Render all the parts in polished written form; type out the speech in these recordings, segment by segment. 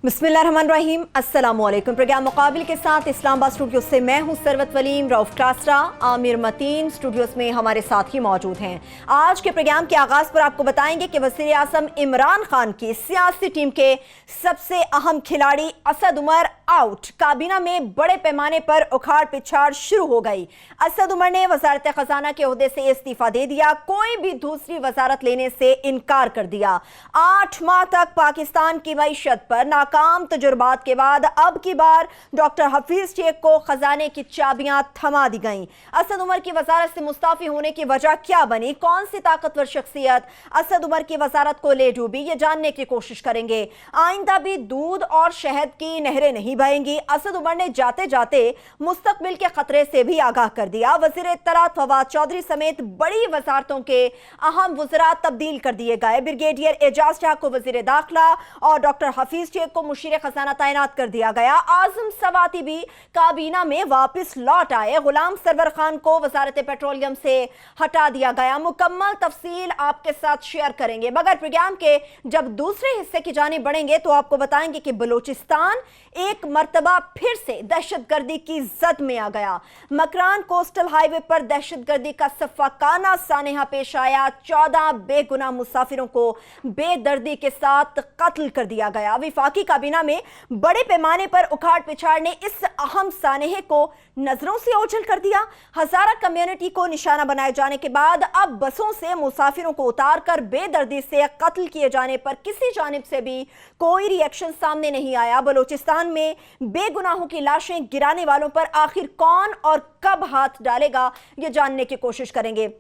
बिस्मिल्लाहिर्रहमानिर्रहीम, अस्सलामुअलैकुम। प्रोग्राम मुकाबिल के साथ इस्लामाबाद स्टूडियो से मैं हूं सरवत वलीम। रऊफ टासरा, आमिर मतीन स्टूडियोज में हमारे साथ ही मौजूद हैं। आज के प्रोग्राम के आगाज पर आपको बताएंगे कि वज़ीर आज़म इमरान खान की सियासी टीम के सबसे अहम खिलाड़ी असद उमर आउट। काबीना में बड़े पैमाने पर उखाड़ पिछाड़ शुरू हो गई। असद उमर ने वजारत खजाना के ओहदे से इस्तीफा दे दिया, कोई भी दूसरी वजारत लेने से इनकार कर दिया। 8 माह तक पाकिस्तान की मईशत पर नाकाम तजुर्बात के बाद अब की बार डॉक्टर हफीज शेख को खजाने की चाबियां थमा दी गईं। असद उमर की वजारत से मुस्ताफी होने की वजह क्या बनी, कौन सी ताकतवर शख्सियत असद उमर की वजारत को ले डूबी, ये जानने की कोशिश करेंगे। आइंदा भी दूध और शहद की नहरें नहीं बहेंगी। असद उमर ने जाते जाते मुस्तकबिल के खतरे से भी आगाह कर दिया। वजीर इत्तलात फवाद चौधरी समेत बड़ी वजारतों के अहम वज़रा तब्दील कर दिए गए। ब्रिगेडियर एजाज शाह को वजीर दाखिला और डॉक्टर हफीज शेख को मुशीर खजाना तैनात कर दिया गया। आजम सवाती भी काबीना में वापस लौट आए। गुलाम सरवर खान को वजारत पेट्रोलियम से हटा दिया गया। मुकम्मल तफसील आपके साथ शेयर करेंगे, मगर प्रोग्राम के जब दूसरे हिस्से की जानिब बढ़ेंगे तो आपको बताएंगे कि बलूचिस्तान एक मर्तबा फिर से दहशतगर्दी की जद में आ गया। मकरान कोस्टल हाईवे पर दहशतगर्दी का सफाकाना सानेहा पेश आया। 14 बेगुनाह मुसाफिरों को बेदर्दी के साथ कत्ल कर दिया गया। विफाकी काबीना में बड़े पैमाने पर उखाड़ पिछाड़ ने इस अहम सानेहे को नजरों से ओझल कर दिया। हजारा कम्युनिटी को निशाना बनाए जाने के बाद अब बसों से मुसाफिरों को उतारकर बेदर्दी से कत्ल किए जाने पर किसी जानिब से भी कोई रिएक्शन सामने नहीं आया। बलूचिस्तान में बेगुनाहों की लाशें गिराने वालों पर आखिर कौन और कब हाथ डालेगा, यह जानने की कोशिश करेंगे।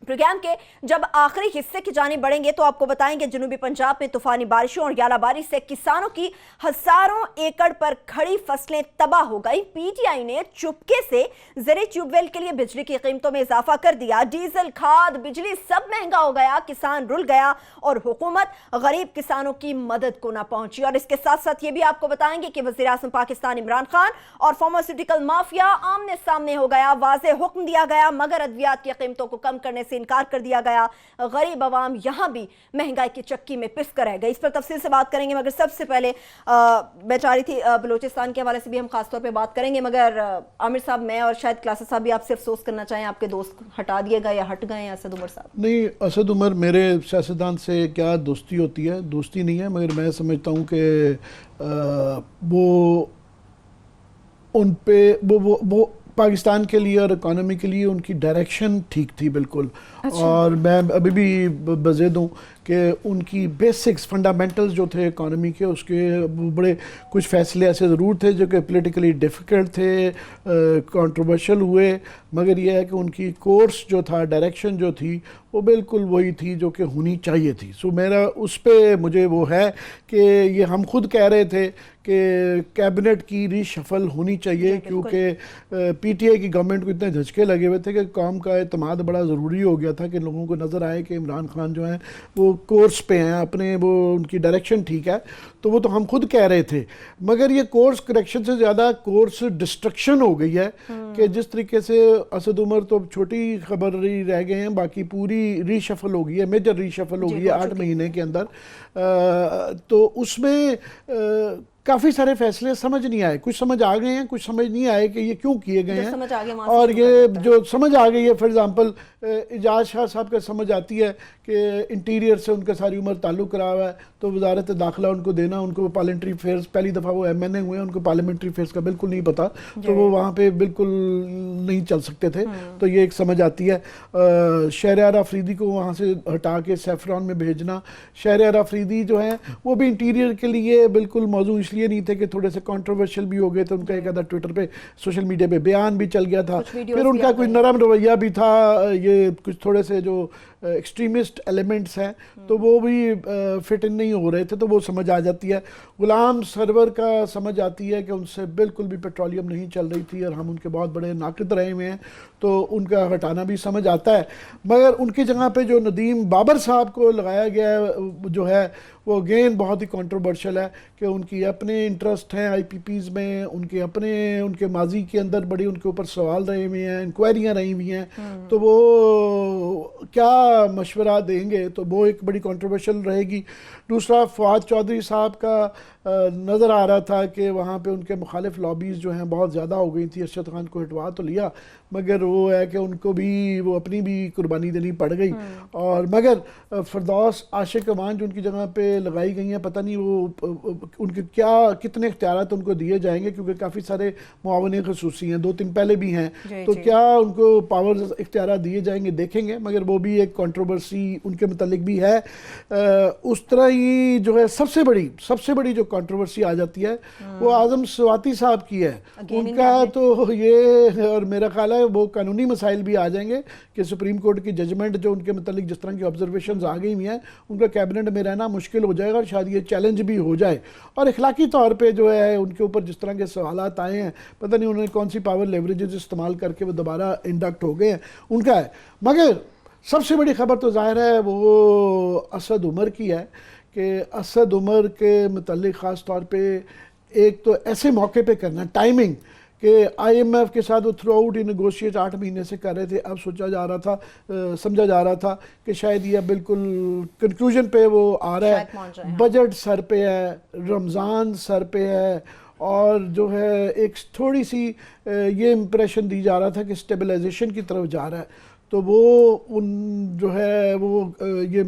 प्रोग्राम के जब आखिरी हिस्से की जानिब बढ़ेंगे तो आपको बताएंगे जनूबी पंजाब में तूफानी बारिशों और यालाबारिश से किसानों की हजारों एकड़ पर खड़ी फसलें तबाह हो गई। पीटीआई ने चुपके से ज़र ट्यूबवेल के लिए बिजली की कीमतों में इजाफा कर दिया। डीजल, खाद, बिजली सब महंगा हो गया। किसान रुल गया और हुकूमत गरीब किसानों की मदद को ना पहुंची। और इसके साथ साथ ये भी आपको बताएंगे कि वज़ीर आज़म पाकिस्तान इमरान खान और फार्मास्यूटिकल माफिया आमने सामने हो गया। वाज़े हुक्म दिया गया मगर अद्वियात की कीमतों को कम करने से इनकार कर दिया गया। गरीब अवाम यहां भी महंगाई की चक्की में पिस कर रह गई। इस पर तफसील से बात करेंगे, मगर सबसे पहले मैं चाह रही थी बलूचिस्तान के हवाले से भी हम खासतौर पे बात करेंगे, मगर आमिर साहब, मैं और शायद क्लासेस साहब भी आपसे अफसोस करना चाहें, आपके दोस्त हटा दिए गए या हट गए हैं असद उमर साहब? नहीं, असद उमर मेरे सियासतदान से क्या दोस्ती होती है, दोस्ती नहीं है, मगर मैं समझता हूँ कि वो उन पे वो पाकिस्तान के लिए और इकॉनमी के लिए उनकी डायरेक्शन ठीक थी बिल्कुल। अच्छा। और मैं अभी भी बज़ेद हूँ कि उनकी बेसिक्स फंडामेंटल्स जो थे इकॉनमी के, उसके बड़े कुछ फैसले ऐसे ज़रूर थे जो कि पॉलिटिकली डिफ़िकल्ट थे, कंट्रोवर्शियल हुए, मगर यह है कि उनकी कोर्स जो था, डायरेक्शन जो थी, वो बिल्कुल वही थी जो कि होनी चाहिए थी। सो मेरा उस पे मुझे वो है कि ये हम खुद कह रहे थे कि कैबिनेट की रीशफल होनी चाहिए, क्योंकि पीटीआई की गवर्नमेंट को इतने झटके लगे हुए थे कि कौम का एतमाद बड़ा ज़रूरी हो गया था कि लोगों को नज़र आए कि इमरान खान जो हैं वो कोर्स पे हैं अपने, वो उनकी डायरेक्शन ठीक है। तो वो तो हम खुद कह रहे थे, मगर ये कोर्स करेक्शन से ज़्यादा कोर्स डिस्ट्रक्शन हो गई है कि जिस तरीके से असद उमर तो छोटी खबर रह गए हैं, बाकी पूरी रीशफल हो गई है, मेजर रीशफल हो गई है 8 महीने के अंदर। तो उसमें काफ़ी सारे फैसले समझ नहीं आए, कुछ समझ आ गए हैं, कुछ समझ नहीं आए कि ये क्यों किए गए हैं। और ये जो समझ आ गई है, फॉर एग्जांपल एजाज शाह साहब का समझ आती है कि इंटीरियर से उनका सारी उम्र ताल्लुक़ रहा हुआ है, तो वजारत दाखिला उनको देना, उनको पार्लियामेंट्री अफेयर्स, पहली दफ़ा वो MNA हुए, उनको पार्लियामेंट्री अफेयर्स का बिल्कुल नहीं पता, तो वो वहाँ पे बिल्कुल नहीं चल सकते थे। तो ये एक समझ आती है। शहरयार अफरीदी को वहाँ से हटा के सैफरॉन में भेजना। शहरयार अफरीदी जो है वो भी इंटीरियर के लिए बिल्कुल मौजू इसलिए नहीं थे कि थोड़े से कंट्रोवर्शियल भी हो गए थे, उनका एक आधा ट्विटर पे, सोशल मीडिया पे बयान भी चल गया था, फिर उनका कोई नरम रवैया भी था, ये कुछ थोड़े से जो एक्सट्रीमिस्ट एलिमेंट्स हैं तो वो भी फिट इन नहीं हो रहे थे, तो वो समझ आ जाती है। गुलाम सरवर का समझ आती है कि उनसे बिल्कुल भी पेट्रोलियम नहीं चल रही थी और हम उनके बहुत बड़े नाक़िद रहे हुए हैं, तो उनका हटाना भी समझ आता है। मगर उनकी जगह पे जो नदीम बाबर साहब को लगाया गया जो है, वो अगेन बहुत ही कंट्रोवर्शियल है कि उनकी अपने इंटरेस्ट हैं आईपीपीज़ में, उनके माजी के अंदर बड़ी उनके ऊपर सवाल रहे हुए हैं, इंक्वायरियाँ रही हुई हैं, तो वो क्या मशवरा देंगे, तो वो एक बड़ी कंट्रोवर्शियल रहेगी। दूसरा, फवाद चौधरी साहब का नज़र आ रहा था कि वहाँ पे उनके मुखालिफ लॉबीज़ जो हैं बहुत ज़्यादा हो गई थी। अरशद खान को हटवा तो लिया, मगर वो है कि उनको भी वो अपनी भी कुर्बानी देनी पड़ गई। और मगर फरदौस आशिक अमान जो उनकी जगह पे लगाई गई हैं, पता नहीं वो उनके क्या कितने इख्तियारात उनको दिए जाएंगे, क्योंकि काफ़ी सारे मुआवने खसूसी हैं, 2-3 पहले भी हैं, तो क्या उनको पावर इख्तियारात दिए जाएंगे देखेंगे, मगर वो भी एक कंट्रोवर्सी उनके मुतालिक भी है। उस तरह ही जो है सबसे बड़ी जो कंट्रोवर्सी आ जाती है वो आजम स्वाति साहब की है। उनका तो ये, और मेरा ख्याल है वो कानूनी मसाइल भी आ जाएंगे कि सुप्रीम कोर्ट की जजमेंट जो उनके मुतालिक जिस तरह की ऑब्जर्वेशंस आ गई हुई हैं, उनका कैबिनेट में रहना मुश्किल हो जाएगा और शायद ये चैलेंज भी हो जाए। और इखलाकी तौर पे जो है उनके ऊपर जिस तरह के सवालात आए हैं, पता नहीं उन्होंने कौन सी पावर लेवरेजेस इस्तेमाल करके वो दोबारा इंडक्ट हो गए हैं, उनका है। मगर सबसे बड़ी खबर तो जाहिर है वो असद उमर की है कि असद उमर के मुतालिक ख़ास तौर पे एक तो ऐसे मौके पे करना टाइमिंग कि IMF के साथ वो थ्रू आउट ही नेगोशिएट 8 महीने से कर रहे थे। अब समझा जा रहा था कि शायद ये बिल्कुल कंक्लूजन पे वो आ रहा है। बजट सर पे है, रमज़ान सर पे है, और जो है एक थोड़ी सी ये इम्प्रेशन दी जा रहा था कि स्टेबलाइजेशन की तरफ जा रहा है। तो वो जो है वो ये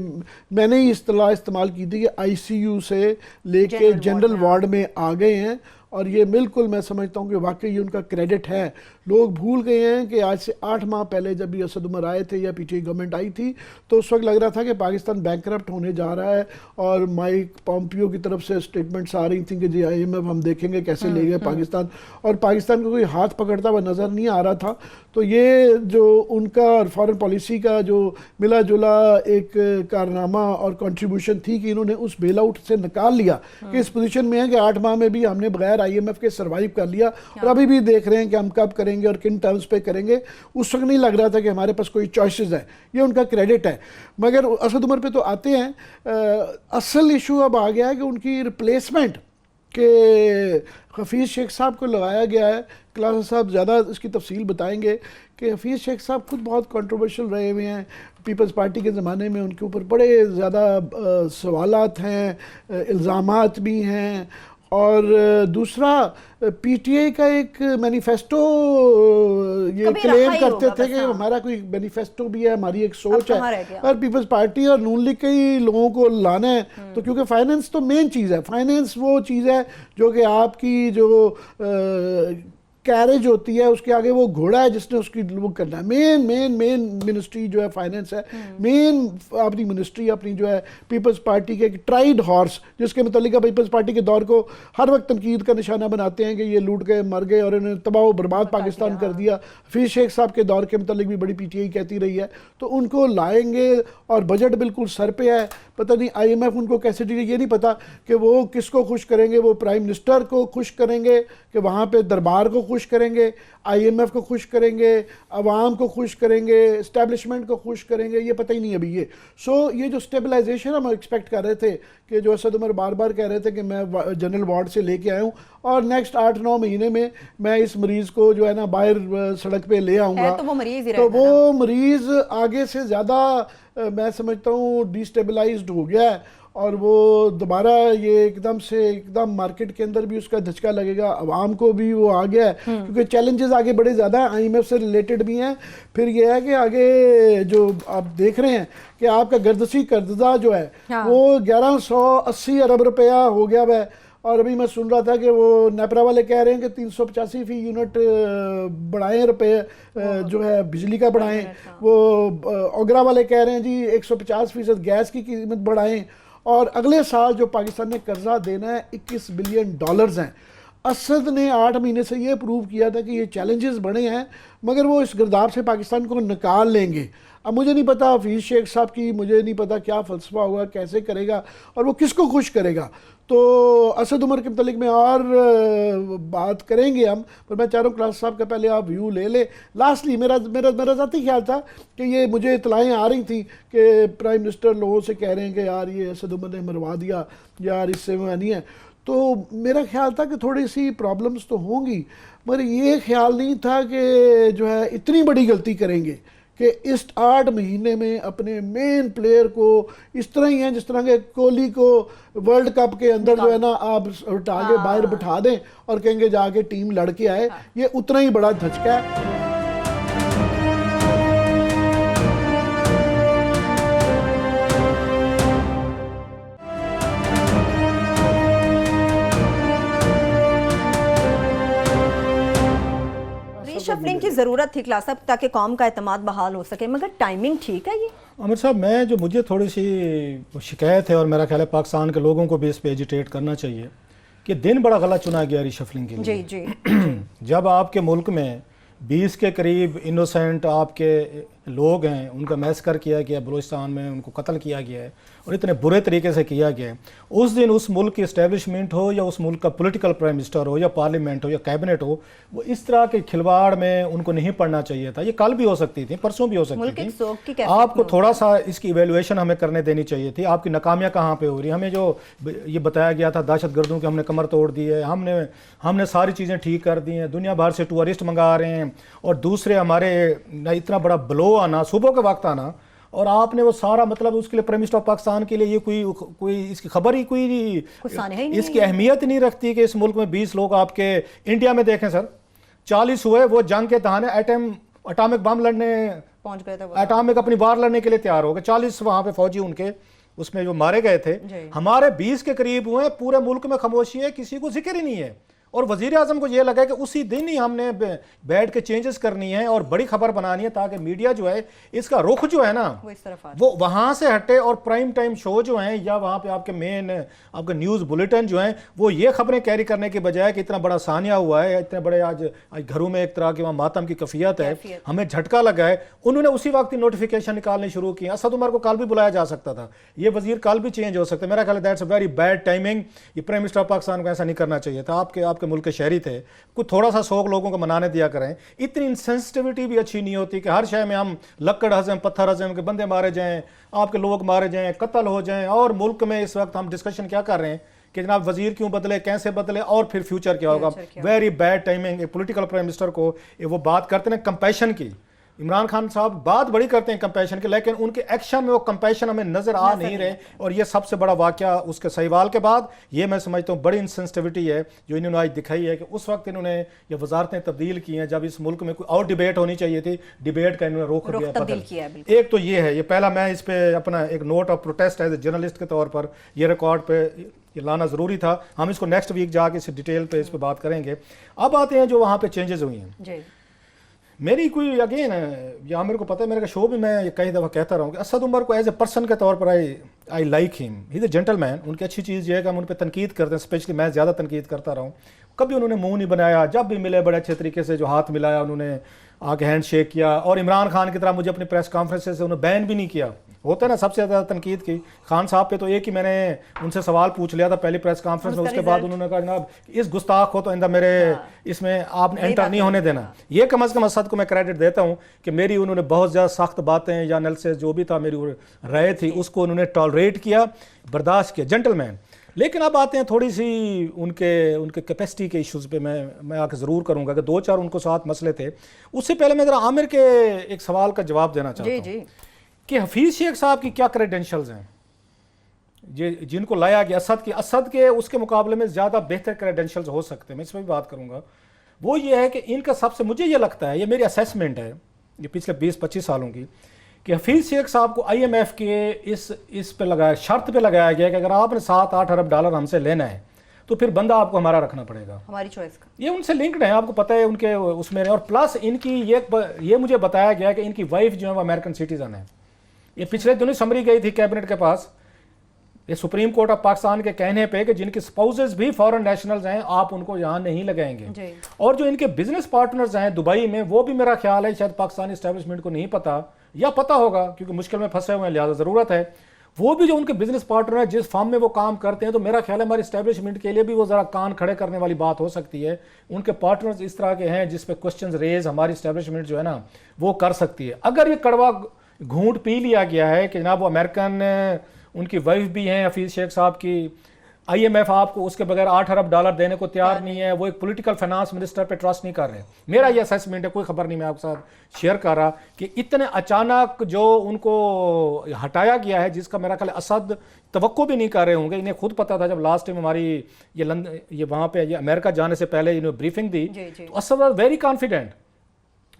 मैंने ही इस्तेलाह इस्तेमाल की थी कि ICU से लेके जनरल वार्ड में आ गए हैं, और ये बिल्कुल मैं समझता हूँ कि वाकई ये उनका क्रेडिट है। लोग भूल गए हैं कि आज से 8 माह पहले जब ये असद उमर आए थे या पीछे गवर्नमेंट आई थी, तो उस वक्त लग रहा था कि पाकिस्तान बैंकरप्ट होने जा रहा है, और माइक पॉम्पियो की तरफ से स्टेटमेंट्स आ रही थी कि जी IMF हम देखेंगे कैसे ले गए पाकिस्तान, और पाकिस्तान को कोई हाथ पकड़ता हुआ नज़र नहीं आ रहा था। तो ये जो उनका और फॉरेन पॉलिसी का जो मिला जुला एक कारनामा और कंट्रीब्यूशन थी कि इन्होंने उस बेल आउट से निकाल लिया कि इस पोजीशन में है कि 8 माह में भी हमने बगैर IMF के सर्वाइव कर लिया, और अभी भी देख रहे हैं कि हम कब करेंगे और किन टर्म्स पे करेंगे। उस वक्त नहीं लग रहा था कि हमारे पास कोई चॉइसेस है, ये उनका क्रेडिट है। मगर असद उमर पे तो आते हैं, असल इशू अब आ गया है कि उनकी रिप्लेसमेंट के हफीज़ शेख साहब को लगाया गया है। क्लास साहब ज़्यादा इसकी तफसील बताएंगे कि हफीज़ शेख साहब खुद बहुत कंट्रोवर्शियल रहे हुए हैं। पीपल्स पार्टी के ज़माने में उनके ऊपर बड़े ज़्यादा सवालात हैं, इल्ज़ामात भी हैं, और दूसरा PTI का एक मैनिफेस्टो ये क्लेम करते थे कि हमारा कोई मैनिफेस्टो भी है, हमारी एक सोच है, और पीपल्स पार्टी और नून लीग के ही लोगों को लाना है। तो क्योंकि फाइनेंस तो मेन चीज़ है, फाइनेंस वो चीज़ है जो कि आपकी जो कैरेज होती है उसके आगे वो घोड़ा है जिसने उसकी वो करना है। मेन मिनिस्ट्री जो है फाइनेंस है, मेन अपनी मिनिस्ट्री अपनी जो है पीपल्स पार्टी के एक ट्राइड हॉर्स, जिसके मुतालिक पीपल्स पार्टी के दौर को हर वक्त तनकीद का निशाना बनाते हैं कि ये लूट के मर गए और इन्होंने तबाह बर्बाद पाकिस्तान कर दिया। हफीज़ शेख साहब के दौर के मुतालिक भी बड़ी PTI कहती रही है। तो उनको लाएंगे, और बजट बिल्कुल सर पे है। पता नहीं IMF उनको कैसे डील, ये नहीं पता कि वो किसको खुश करेंगे। वो प्राइम मिनिस्टर को खुश करेंगे कि वहाँ पे दरबार को खुश करेंगे, IMF को खुश करेंगे, अवाम को खुश करेंगे, इस्टेब्लिशमेंट को खुश करेंगे, ये पता ही नहीं अभी ये। ये जो स्टेबलाइजेशन हम एक्सपेक्ट कर रहे थे कि जो असद उमर बार बार कह रहे थे कि मैं जनरल वार्ड से लेके आया हूँ और नेक्स्ट 8-9 महीने में मैं इस मरीज़ को जो है ना बाहर सड़क पे ले आऊँगा, तो वो मरीज़ आगे से ज़्यादा मैं समझता हूँ डिस्टेबलाइज्ड हो गया है, और वो दोबारा ये एकदम मार्केट के अंदर भी उसका धचका लगेगा, अवाम को भी वो आ गया है, क्योंकि चैलेंजेस आगे बड़े ज़्यादा हैं, IMF से रिलेटेड भी हैं। फिर ये है कि आगे जो आप देख रहे हैं कि आपका गर्दशी कर्जा जो है वो 1180 अरब रुपया हो गया है, और अभी मैं सुन रहा था कि वो नेपरा वाले कह रहे हैं कि 385 फी यूनिट बढ़ाएं रुपए जो है बिजली का बढ़ाएं, वो ओगरा वाले कह रहे हैं जी 150% गैस की कीमत बढ़ाएं, और अगले साल जो पाकिस्तान ने कर्जा देना है $21 बिलियन हैं। असद ने 8 महीने से ये प्रूव किया था कि ये चैलेंजेस बड़े हैं, मगर वो इस गिरदार से पाकिस्तान को निकाल लेंगे। अब मुझे नहीं पता हफीज़ शेख साहब की, मुझे नहीं पता क्या फ़लसफ़ा होगा, कैसे करेगा और वो किसको खुश करेगा। तो असद उमर के मतलब में और बात करेंगे हम, पर मैं चाह रहा हूँ क्लास साहब का पहले आप व्यू ले ले। लास्टली मेरा मेरा मेरा ज़ाती ख्याल था कि ये मुझे इतलाएँ आ रही थी कि प्राइम मिनिस्टर लोगों से कह रहे हैं कि यार ये असद उमर ने मरवा दिया, यार इससे मैं नहीं है। तो मेरा ख्याल था कि थोड़ी सी प्रॉब्लम्स तो होंगी, मगर ये ख्याल नहीं था कि जो है इतनी बड़ी गलती करेंगे कि इस 8 महीने में अपने मेन प्लेयर को इस तरह ही है जिस तरह के कोहली को वर्ल्ड कप के अंदर जो है ना आप उठा के बाहर बिठा दें और कहेंगे जाके टीम लड़के आए। ये उतना ही बड़ा धचका है। रीशफलिंग की ज़रूरत थी क्लास साहब ताकि कौम का एतमाद बहाल हो सके, मगर टाइमिंग ठीक है ये? आमिर साहब, मैं जो मुझे थोड़ी सी शिकायत है और मेरा ख्याल है पाकिस्तान के लोगों को भी इस पे एजिटेट करना चाहिए कि दिन बड़ा गलत चुना गया रीशफलिंग के लिए। जी जी जब आपके मुल्क में 20 के करीब इनोसेंट आपके लोग हैं, उनका मैसकर किया गया, बलूचिस्तान में उनको कत्ल किया गया है और इतने बुरे तरीके से किया गया है, उस दिन उस मुल्क की इस्टेब्लिशमेंट हो या उस मुल्क का पॉलिटिकल प्राइम मिनिस्टर हो या पार्लियामेंट हो या कैबिनेट हो, वो इस तरह के खिलवाड़ में उनको नहीं पड़ना चाहिए था। ये कल भी हो सकती थी, परसों भी हो सकती थी। आपको थोड़ा सा इसकी इवेल्युएशन हमें करने देनी चाहिए थी। आपकी नाकामियाँ कहाँ पे हो रही? हमें जो ये बताया गया था दहशत गर्दों की हमने कमर तोड़ दी है, हमने सारी चीज़ें ठीक कर दी हैं, दुनिया भर से टूरिस्ट मंगा रहे हैं, और दूसरे हमारे इतना बड़ा ब्लो आना, सुबह के वक्त आना, और आपने वो सारा मतलब उसके लिए प्राइम मिनिस्टर ऑफ पाकिस्तान के लिए ये कोई इसकी खबर ही कोई नहीं, इसकी अहमियत नहीं रखती कि इस मुल्क में 20 लोग आपके इंडिया में देखें सर 40 हुए, वो जंग के दहाने एटॉमिक बम लड़ने पहुंच गए थे, एटॉमिक अपनी वार लड़ने के लिए तैयार हो गए। 40 वहां पे फौजी उनके उसमें जो मारे गए थे। हमारे 20 के करीब हुए, पूरे मुल्क में खामोशी है, किसी को जिक्र ही नहीं है। और वजीर आजम को यह लगा कि उसी दिन ही हमने बैठ के चेंजेस करनी है और बड़ी खबर बनानी है ताकि मीडिया जो है इसका रुख जो है ना वो वहां से हटे, और प्राइम टाइम शो जो हैं या वहां पे आपके मेन आपके न्यूज़ बुलेटिन जो हैं वो ये खबरें कैरी करने के बजाय कि इतना बड़ा सानिया हुआ है, इतने बड़े आज घरों में एक तरह की वहाँ मातम की कैफियत है, हमें झटका लगा है, उन्होंने उसी वक्त ही नोटिफिकेशन निकालने शुरू किया। असद उमर को कल भी बुलाया जा सकता था, ये वजीर कल भी चेंज हो सकता है। मेरा ख्याल है that's a very bad timing. ये प्राइम मिनिस्टर ऑफ पाकिस्तान को ऐसा नहीं करना चाहिए था। आपके मुल्क के शहरी थे, कुछ थोड़ा सा शौक लोगों को मनाने दिया करें। इतनी इंसेंसिटिविटी भी अच्छी नहीं होती कि हर शय में हम लक्कड़ हजम पत्थर हजम के बंदे मारे जाएं, आपके लोग मारे जाएं, कत्ल हो जाएं। और मुल्क में इस वक्त हम डिस्कशन क्या कर रहे हैं कि जनाब वजीर क्यों बदले, कैसे बदले और फिर फ्यूचर क्या होगा। Very bad timing. एक पॉलिटिकल प्राइम मिनिस्टर को वो बात करते हैं कंपैशन की, इमरान खान साहब बात बड़ी करते हैं कंपैशन की, लेकिन उनके एक्शन में वो कंपैशन हमें नजर आ नहीं रहे। और ये सबसे बड़ा वाकया उसके सहीवाल के बाद ये मैं समझता हूँ बड़ी इंसेंसिटिविटी है जो इन्होंने आज दिखाई है कि उस वक्त इन्होंने ये वजारतें तब्दील की हैं जब इस मुल्क में कोई और डिबेट होनी चाहिए थी, डिबेट का इन्होंने रुख दिया। एक तो ये है, ये पहला मैं इस पर अपना एक note of protest as a journalist के तौर पर ये रिकॉर्ड पे ये लाना ज़रूरी था। हम इसको नेक्स्ट वीक जाके इस डिटेल पे इस पर बात करेंगे। अब आते हैं जो वहाँ पे चेंजेस हुई हैं। मेरी कोई अगेन या मेरे को पता है, मेरे का शो भी मैं कई दफ़ा कहता रहा हूँ कि असद उमर को एज ए पर्सन के तौर पर I like him, he is a gentleman. उनकी अच्छी चीज़ ये है कि हम उन पर तनकीद करते हैं, स्पेशली मैं ज़्यादा तनकीद करता रहा हूँ। कभी उन्होंने मुंह नहीं बनाया, जब भी मिले बड़े अच्छे तरीके से जो हाथ मिलाया उन्होंने आके हैंड शेक किया। और इमरान खान की तरह मुझे अपनी प्रेस कॉन्फ्रेंस से उन्होंने बैन भी नहीं किया। होता है ना सबसे ज़्यादा तनकीद की खान साहब पे, तो एक ही मैंने उनसे सवाल पूछ लिया था पहली प्रेस कॉन्फ्रेंस में, उसके बाद उन्होंने कहा जनाब इस गुस्ताख को तो इंदा मेरे इसमें आपने एंटर नहीं होने देना। ये कम अज़ कम असद को मैं क्रेडिट देता हूँ कि मेरी उन्होंने बहुत ज़्यादा सख्त बातें या एनालिसिस जो भी था मेरी राय थी उसको उन्होंने टॉलरेट किया, बर्दाश्त किया, जेंटलमैन। लेकिन अब आते हैं थोड़ी सी उनके कैपेसिटी के इश्यूज़ पे मैं आके ज़रूर करूँगा कि 2-4 उनको साथ मसले थे। उससे पहले मैं ज़रा आमिर के एक सवाल का जवाब देना चाहता हूँ कि हफीज़ शेख साहब की क्या क्रेडेंशियल्स हैं जिनको लाया गया असद के उसके मुकाबले में ज़्यादा बेहतर क्रेडेंशियल्स हो सकते हैं, मैं इस पर भी बात करूँगा। वो ये है कि इनका सबसे, मुझे ये लगता है, ये मेरी असेसमेंट है ये पिछले 20-25 सालों की, कि हफीज़ शेख साहब को IMF के इस पे लगाया, शर्त पे लगाया गया कि अगर आपने 7-8 अरब डॉलर हमसे लेना है तो फिर बंदा आपको हमारा रखना पड़ेगा, हमारी चॉइस का। ये उनसे लिंक्ड है, आपको पता है उनके उसमें। और प्लस इनकी ये मुझे बताया गया कि इनकी वाइफ जो है वो अमेरिकन सिटीजन है। ये पिछले दिनों समरी गई थी कैबिनेट के पास, ये सुप्रीम कोर्ट ऑफ पाकिस्तान के कहने पे कि जिनके स्पाउसेस भी फॉरेन नेशनल्स हैं आप उनको यहाँ नहीं लगाएंगे। और जो इनके बिजनेस पार्टनर्स हैं दुबई में, वो भी मेरा ख्याल है शायद पाकिस्तानी एस्टेब्लिशमेंट को नहीं पता, या पता होगा क्योंकि मुश्किल में फंसे हुए हैं लिहाजा ज़रूरत है, वो भी जो उनके बिजनेस पार्टनर है जिस फर्म में वो काम करते हैं, तो मेरा ख्याल है हमारी इस्टेब्लिशमेंट के लिए भी वो ज़रा कान खड़े करने वाली बात हो सकती है। उनके पार्टनर्स इस तरह के हैं जिस पे क्वेश्चंस रेज हमारी इस्टेब्लिशमेंट जो है ना वो कर सकती है। अगर ये कड़वा घूंट पी लिया गया है कि जनाब वो अमेरिकन उनकी वाइफ भी हैं हफीज़ शेख साहब की, IMF आपको उसके बगैर $8 अरब देने को तैयार नहीं है, वो एक पॉलिटिकल फाइनेंस मिनिस्टर पे ट्रस्ट नहीं कर रहे। मेरा ये असेसमेंट है, कोई खबर नहीं मैं आपके साथ शेयर कर रहा, कि इतने अचानक जो उनको हटाया गया है जिसका मेरा ख्याल असद तवक्को भी नहीं कर रहे होंगे। इन्हें खुद पता था जब लास्ट टाइम हमारी ये वहाँ पे ये अमेरिका जाने से पहले इन्होंने ब्रीफिंग दी, तो असद वॉज वेरी कॉन्फिडेंट।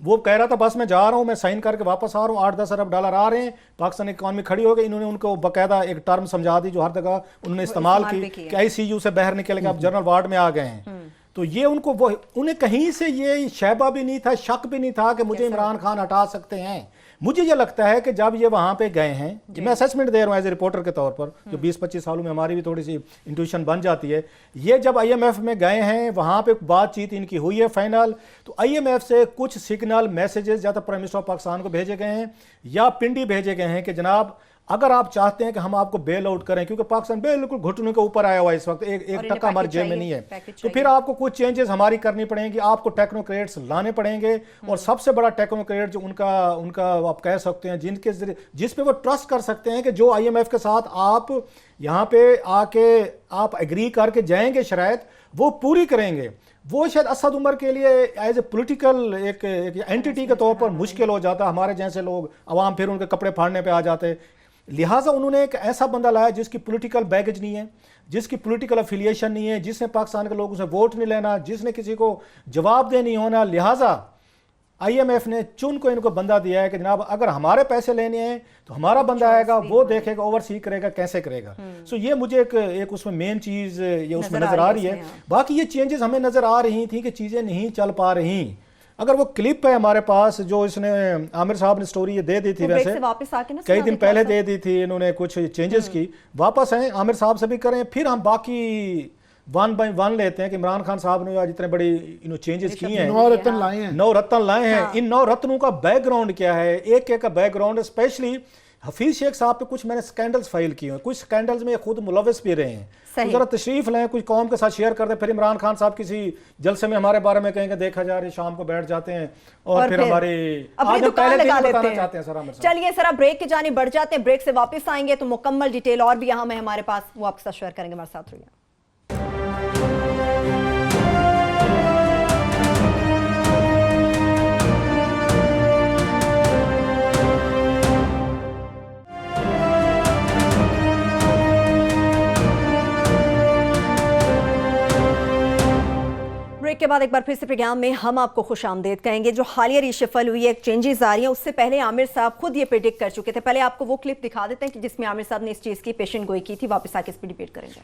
वो कह रहा था बस मैं जा रहा हूँ, मैं साइन करके वापस आ रहा हूँ, $8-10 अरब आ रहे हैं, पाकिस्तान इकॉनमी खड़ी हो गई। इन्होंने उनको बाकायदा एक टर्म समझा दी जो हर जगह उन्होंने इस्तेमाल की कि ICU से बाहर निकल के आप जनरल वार्ड में आ गए हैं। तो ये उनको वो उन्हें कहीं से ये शैबा भी नहीं था, शक भी नहीं था कि मुझे इमरान खान हटा सकते हैं। मुझे ये लगता है कि जब ये वहाँ पे गए हैं, मैं असेसमेंट दे रहा हूँ एज ए रिपोर्टर के तौर पर, जो 20-25 सालों में हमारी भी थोड़ी सी इंट्यूशन बन जाती है, ये जब IMF में गए हैं वहाँ पे बातचीत इनकी हुई है फाइनल, तो IMF से कुछ सिग्नल मैसेजेस या तो प्राइम मिनिस्टर ऑफ पाकिस्तान को भेजे गए हैं या पिंडी भेजे गए हैं कि जनाब अगर आप चाहते हैं कि हम आपको बेल आउट करें, क्योंकि पाकिस्तान बिल्कुल घुटनों के ऊपर आया हुआ है इस वक्त, एक टक्का हमारे जेब में नहीं है, तो फिर आपको कुछ चेंजेस हमारी करनी पड़ेंगी, आपको टेक्नोक्रेट्स लाने पड़ेंगे। और सबसे बड़ा टेक्नोक्रेट जो उनका आप कह सकते हैं जिस पे वो ट्रस्ट कर सकते हैं कि जो IMF के साथ आप यहाँ पे आके आप एग्री करके जाएंगे शराइत वो पूरी करेंगे, वो शायद असद उमर के लिए एज ए पॉलिटिकल एक एंटिटी के तौर पर मुश्किल हो जाता। हमारे जैसे लोग अवाम फिर उनके कपड़े फाड़ने पे आ जाते। लिहाजा उन्होंने एक ऐसा बंदा लाया जिसकी पॉलिटिकल बैगेज नहीं है, जिसकी पॉलिटिकल अफिलिएशन नहीं है, जिसने पाकिस्तान के लोगों से वोट नहीं लेना, जिसने किसी को जवाबदेह नहीं होना। लिहाजा IMF ने चुन को इनको बंदा दिया है कि जनाब अगर हमारे पैसे लेने हैं तो हमारा बंदा आएगा, वो देखेगा, ओवरसी करेगा, कैसे करेगा। सो ये मुझे एक उसमें मेन चीज़ ये उसमें नज़र आ रही है। बाकी ये चेंजेस हमें नज़र आ रही थी कि चीज़ें नहीं चल पा रही। अगर वो क्लिप है हमारे पास जो इसने आमिर साहब ने स्टोरी ये दे दी थी, वैसे कई दिन पहले दे दी थी, इन्होंने कुछ चेंजेस की, वापस हैं आमिर साहब से भी करें, फिर हम बाकी 1 by 1 लेते हैं कि इमरान खान साहब ने आज इतने बड़ी चेंजेस किए हैं, 9 रत्न लाए हैं, 9 रत्न लाए हैं। इन 9 रत्नों का बैकग्राउंड क्या है, एक एक का बैकग्राउंड, स्पेशली हफीज शेख साहब पे कुछ मैंने स्कैंडल्स फाइल किए हैं, कुछ स्कैंडल्स में खुद मुलविस भी रहे हैं। तो जरा तशरीफ लें, कुछ कौम के साथ शेयर कर दें, फिर इमरान खान साहब किसी जलसे में हमारे बारे में कहेंगे देखा जा रही शाम को बैठ जाते हैं और फिर हमारे आज हम पहले दिन बताना चाहते हैं सर। चलिए सर ब्रेक की जानी बढ़ जाते हैं, ब्रेक से वापस आएंगे तो मुकम्मल डिटेल और भी यहाँ में हमारे पास वो आपके साथ शेयर करेंगे। हमारे साथ रहिए। ब्रेक के बाद एक बार फिर से प्रोग्राम में हम आपको खुशामदीद कहेंगे। जो हालिया रीशफल हुई है, चेंजेस आ रही हैं, उससे पहले आमिर साहब खुद ये प्रेडिक्ट कर चुके थे। पहले आपको वो क्लिप दिखा देते हैं कि जिसमें आमिर साहब ने इस चीज़ की पेशन गोई की थी, वापस आके इस पर डिबेट करेंगे।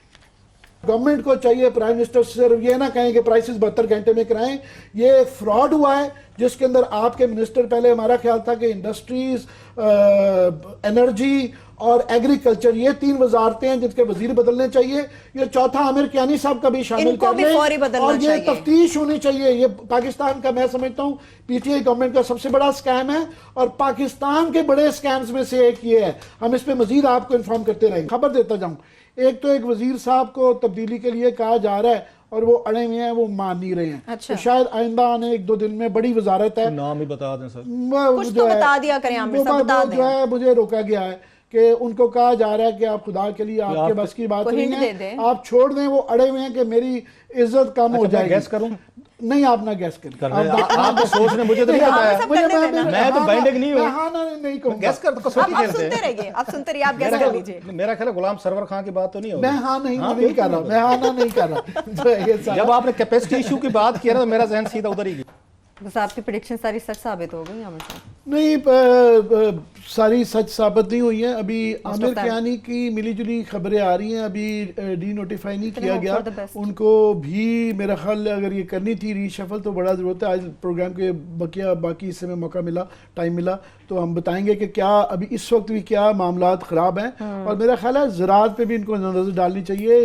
गवर्नमेंट को चाहिए प्राइम मिनिस्टर सिर्फ ये ना कहें कि प्राइसेस 72 घंटे में कराएं। ये फ्रॉड हुआ है जिसके अंदर आपके मिनिस्टर, पहले हमारा ख्याल था कि इंडस्ट्रीज, एनर्जी और एग्रीकल्चर, ये 3 वजारतें हैं जिनके वजीर बदलने चाहिए। ये चौथा आमिर कियानी साहब का भी शामिल कर लें और ये तफ्तीश होनी चाहिए। ये पाकिस्तान का, मैं समझता हूँ PTI गवर्नमेंट का सबसे बड़ा स्कैम है और पाकिस्तान के बड़े स्कैम्स में से एक ये है। हम इस पे मजीद आपको इन्फॉर्म करते रहेंगे। खबर देता जाऊँ, एक तो एक वजीर साहब को तब्दीली के लिए कहा जा रहा है और वो अड़े हुए हैं, वो मान नहीं रहे हैं। अच्छा। तो शायद आइंदा आने 1-2 दिन में बड़ी वजारत है, नाम ही बता दें सर, कुछ तो बता दिया करें आमिर साहब, बता दें। जो है मुझे रोका गया है कि उनको कहा जा रहा है कि आप खुदा के लिए, आपके बस की बात नहीं है, आप छोड़ दें। वो अड़े हुए हैं कि मेरी इज्जत कम हो जाएगी। गैस करूं? नहीं, आप ना गैस करें। आप तो सोच रहे, मुझे तो नहीं बताया, मैं तो बाइंडिंग नहीं हूं। हाँ नहीं कहूंगा, गैस कर तो कसौटी खेलते हैं। सुनते रहिए, आप सुनते रहिए, आप गैस कर लीजिए। मेरा ख्याल है गुलाम सरवर खान की बात तो नहीं होगी। मैं हाँ नहीं कर रहा, मैं हाँ नहीं कर रहा। जब आपने कैपेसिटी इशू की बात किया ना तो मेरा जहन सीधा उधर ही गया। बस आपकी प्रेडिक्शन सारी सच साबित हो गई आमिर साहब? नहीं, सारी सच साबित नहीं हुई है। अभी आमिर कियानी की मिली-जुली खबरें आ रही हैं, अभी डी नोटिफाई नहीं किया गया उनको भी। मेरा ख्याल अगर ये करनी थी रीशफल तो बड़ा ज़रूरत है। आज प्रोग्राम के बाकी हिस्से में मौका मिला, टाइम मिला तो हम बताएंगे कि क्या अभी इस वक्त भी क्या मामलात ख़राब हैं। और मेरा ख्याल है ज़राअत पे भी इनको नज़र डालनी चाहिए।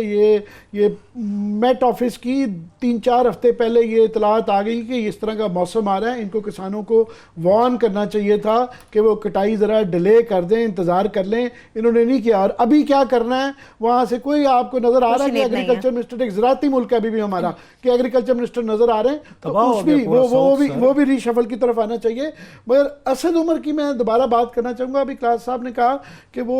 ये मेट ऑफिस की 3-4 हफ्ते पहले ये इतलात आ गई कि इस तरह का मौसम आ रहा है, इनको किसानों को वार्न करना चाहिए था कि वो कटाई ज़रा डिले कर दें, इंतज़ार कर लें, इन्होंने नहीं किया। और अभी क्या करना है, वहाँ से कोई आपको नज़र आ रहा है कि एग्रीकल्चर मिनिस्टर, एक ज़राती मुल्क है अभी भी हमारा, कि एग्रीकल्चर मिनिस्टर नज़र आ रहे हैं, तो वो भी रीशफल की तरफ आना चाहिए। मगर असद उमर की मैं दोबारा बात करना चाहूँगा। अभी क्लास साहब ने कहा कि वो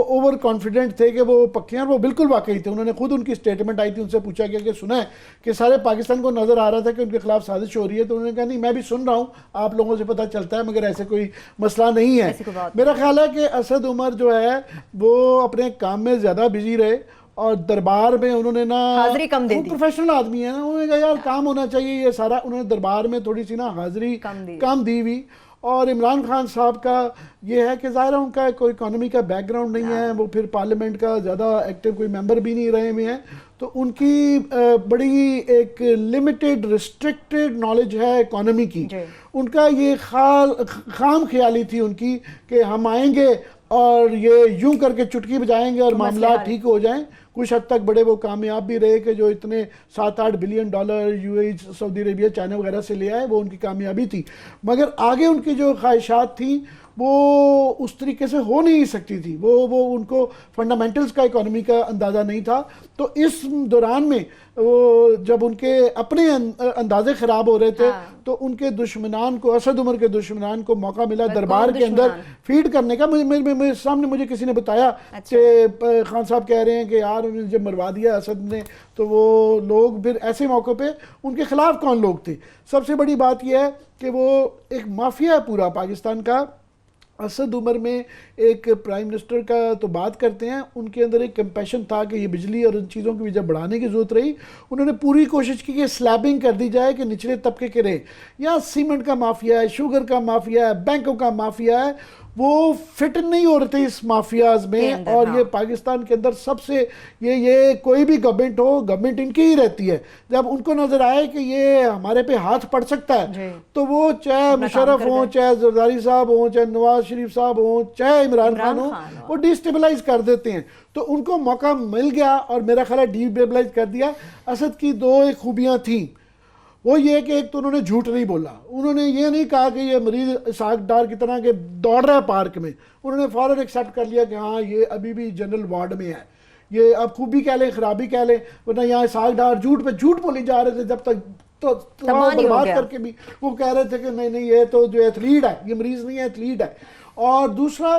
ओवर कॉन्फिडेंट थे कि वो पक्के हैं, और वो बिल्कुल वाकई थे। उन्होंने खुद, उनकी स्टेटमेंट आई थी, उनसे पूछा गया कि सुना है कि सारे पाकिस्तान को नज़र आ रहा था कि उनके खिलाफ साजिश हो रही है, तो उन्होंने कहा नहीं, मैं भी सुन रहा हूँ, आप लोगों से पता चलता है, मगर ऐसे कोई मसला नहीं है। मेरा ख्याल है कि असद उमर जो है वो अपने काम में ज़्यादा बिजी रहे, और दरबार में उन्होंने ना हाजिरी कम दे दी। प्रोफेशनल आदमी है ना, उन्होंने कहा यार काम होना चाहिए ये सारा, उन्होंने दरबार में थोड़ी सी ना हाजिरी कम दी हुई। और इमरान खान साहब का ये है कि ज़ाहिर है उनका कोई इकोनॉमी का बैकग्राउंड नहीं है, वो फिर पार्लियामेंट का ज़्यादा एक्टिव कोई मेंबर भी नहीं रहे हुए हैं, तो उनकी बड़ी एक लिमिटेड रिस्ट्रिक्टेड नॉलेज है इकोनॉमी की। उनका ये खाम ख्याली थी उनकी कि हम आएंगे और ये यूं करके चुटकी बजाएंगे और मामला ठीक हो जाएं। कुछ हद तक बड़े वो कामयाब भी रहे कि जो इतने 7-8 billion dollar UAE, Saudi Arabia, China वगैरह से ले आए, वो उनकी कामयाबी थी। मगर आगे उनकी जो ख्वाहिशात थी वो उस तरीके से हो नहीं सकती थी। वो उनको फंडामेंटल्स का, इकोनॉमी का अंदाज़ा नहीं था। तो इस दौरान में वो जब उनके अपने अंदाजे ख़राब हो रहे थे, तो उनके दुश्मनान को, असद उमर के दुश्मनान को मौका मिला दरबार के अंदर फीड करने का। मेरे सामने मुझे किसी ने बताया कि खान साहब कह रहे हैं कि यार उन्होंने जब मरवा दिया असद ने, तो वो लोग फिर ऐसे मौक़ों पे उनके ख़िलाफ़ कौन लोग थे। सबसे बड़ी बात यह है कि वो एक माफिया है पूरा पाकिस्तान का। असद उमर में एक प्राइम मिनिस्टर का तो बात करते हैं, उनके अंदर एक कंपैशन था कि ये बिजली और इन चीज़ों की जब बढ़ाने की ज़रूरत रही, उन्होंने पूरी कोशिश की कि स्लैबिंग कर दी जाए कि निचले तबके के रहे। यहाँ सीमेंट का माफिया है, शुगर का माफिया है, बैंकों का माफिया है, वो फिट नहीं हो रहे थे इस माफियाज में। और ये पाकिस्तान के अंदर सबसे ये कोई भी गवर्नमेंट हो, गवर्नमेंट इनकी ही रहती है। जब उनको नजर आए कि ये हमारे पे हाथ पड़ सकता है, तो वो चाहे मुशर्रफ हो, चाहे जरदारी साहब हो, चाहे नवाज शरीफ साहब हो, चाहे इमरान खान हो, वो डिस्टेबलाइज कर देते हैं। तो उनको मौका मिल गया और मेरा ख्याल है डिस्टेबलाइज कर दिया। असद की दो एक खूबियां थी, वो ये कि एक तो उन्होंने झूठ नहीं बोला। उन्होंने ये नहीं कहा कि ये मरीज इसाक डार की तरह के दौड़ रहा है पार्क में, उन्होंने फौरन एक्सेप्ट कर लिया कि हाँ ये अभी भी जनरल वार्ड में है। ये आप खूबी कह लें, खराबी कह लें, वरना यहाँ इसाक डार झूठ पे झूठ बोली जा रहे थे जब तक, तो बर्बाद करके भी वो कह रहे थे कि नहीं नहीं ये तो जो एथलीट है, ये मरीज नहीं है, एथलीट है। और दूसरा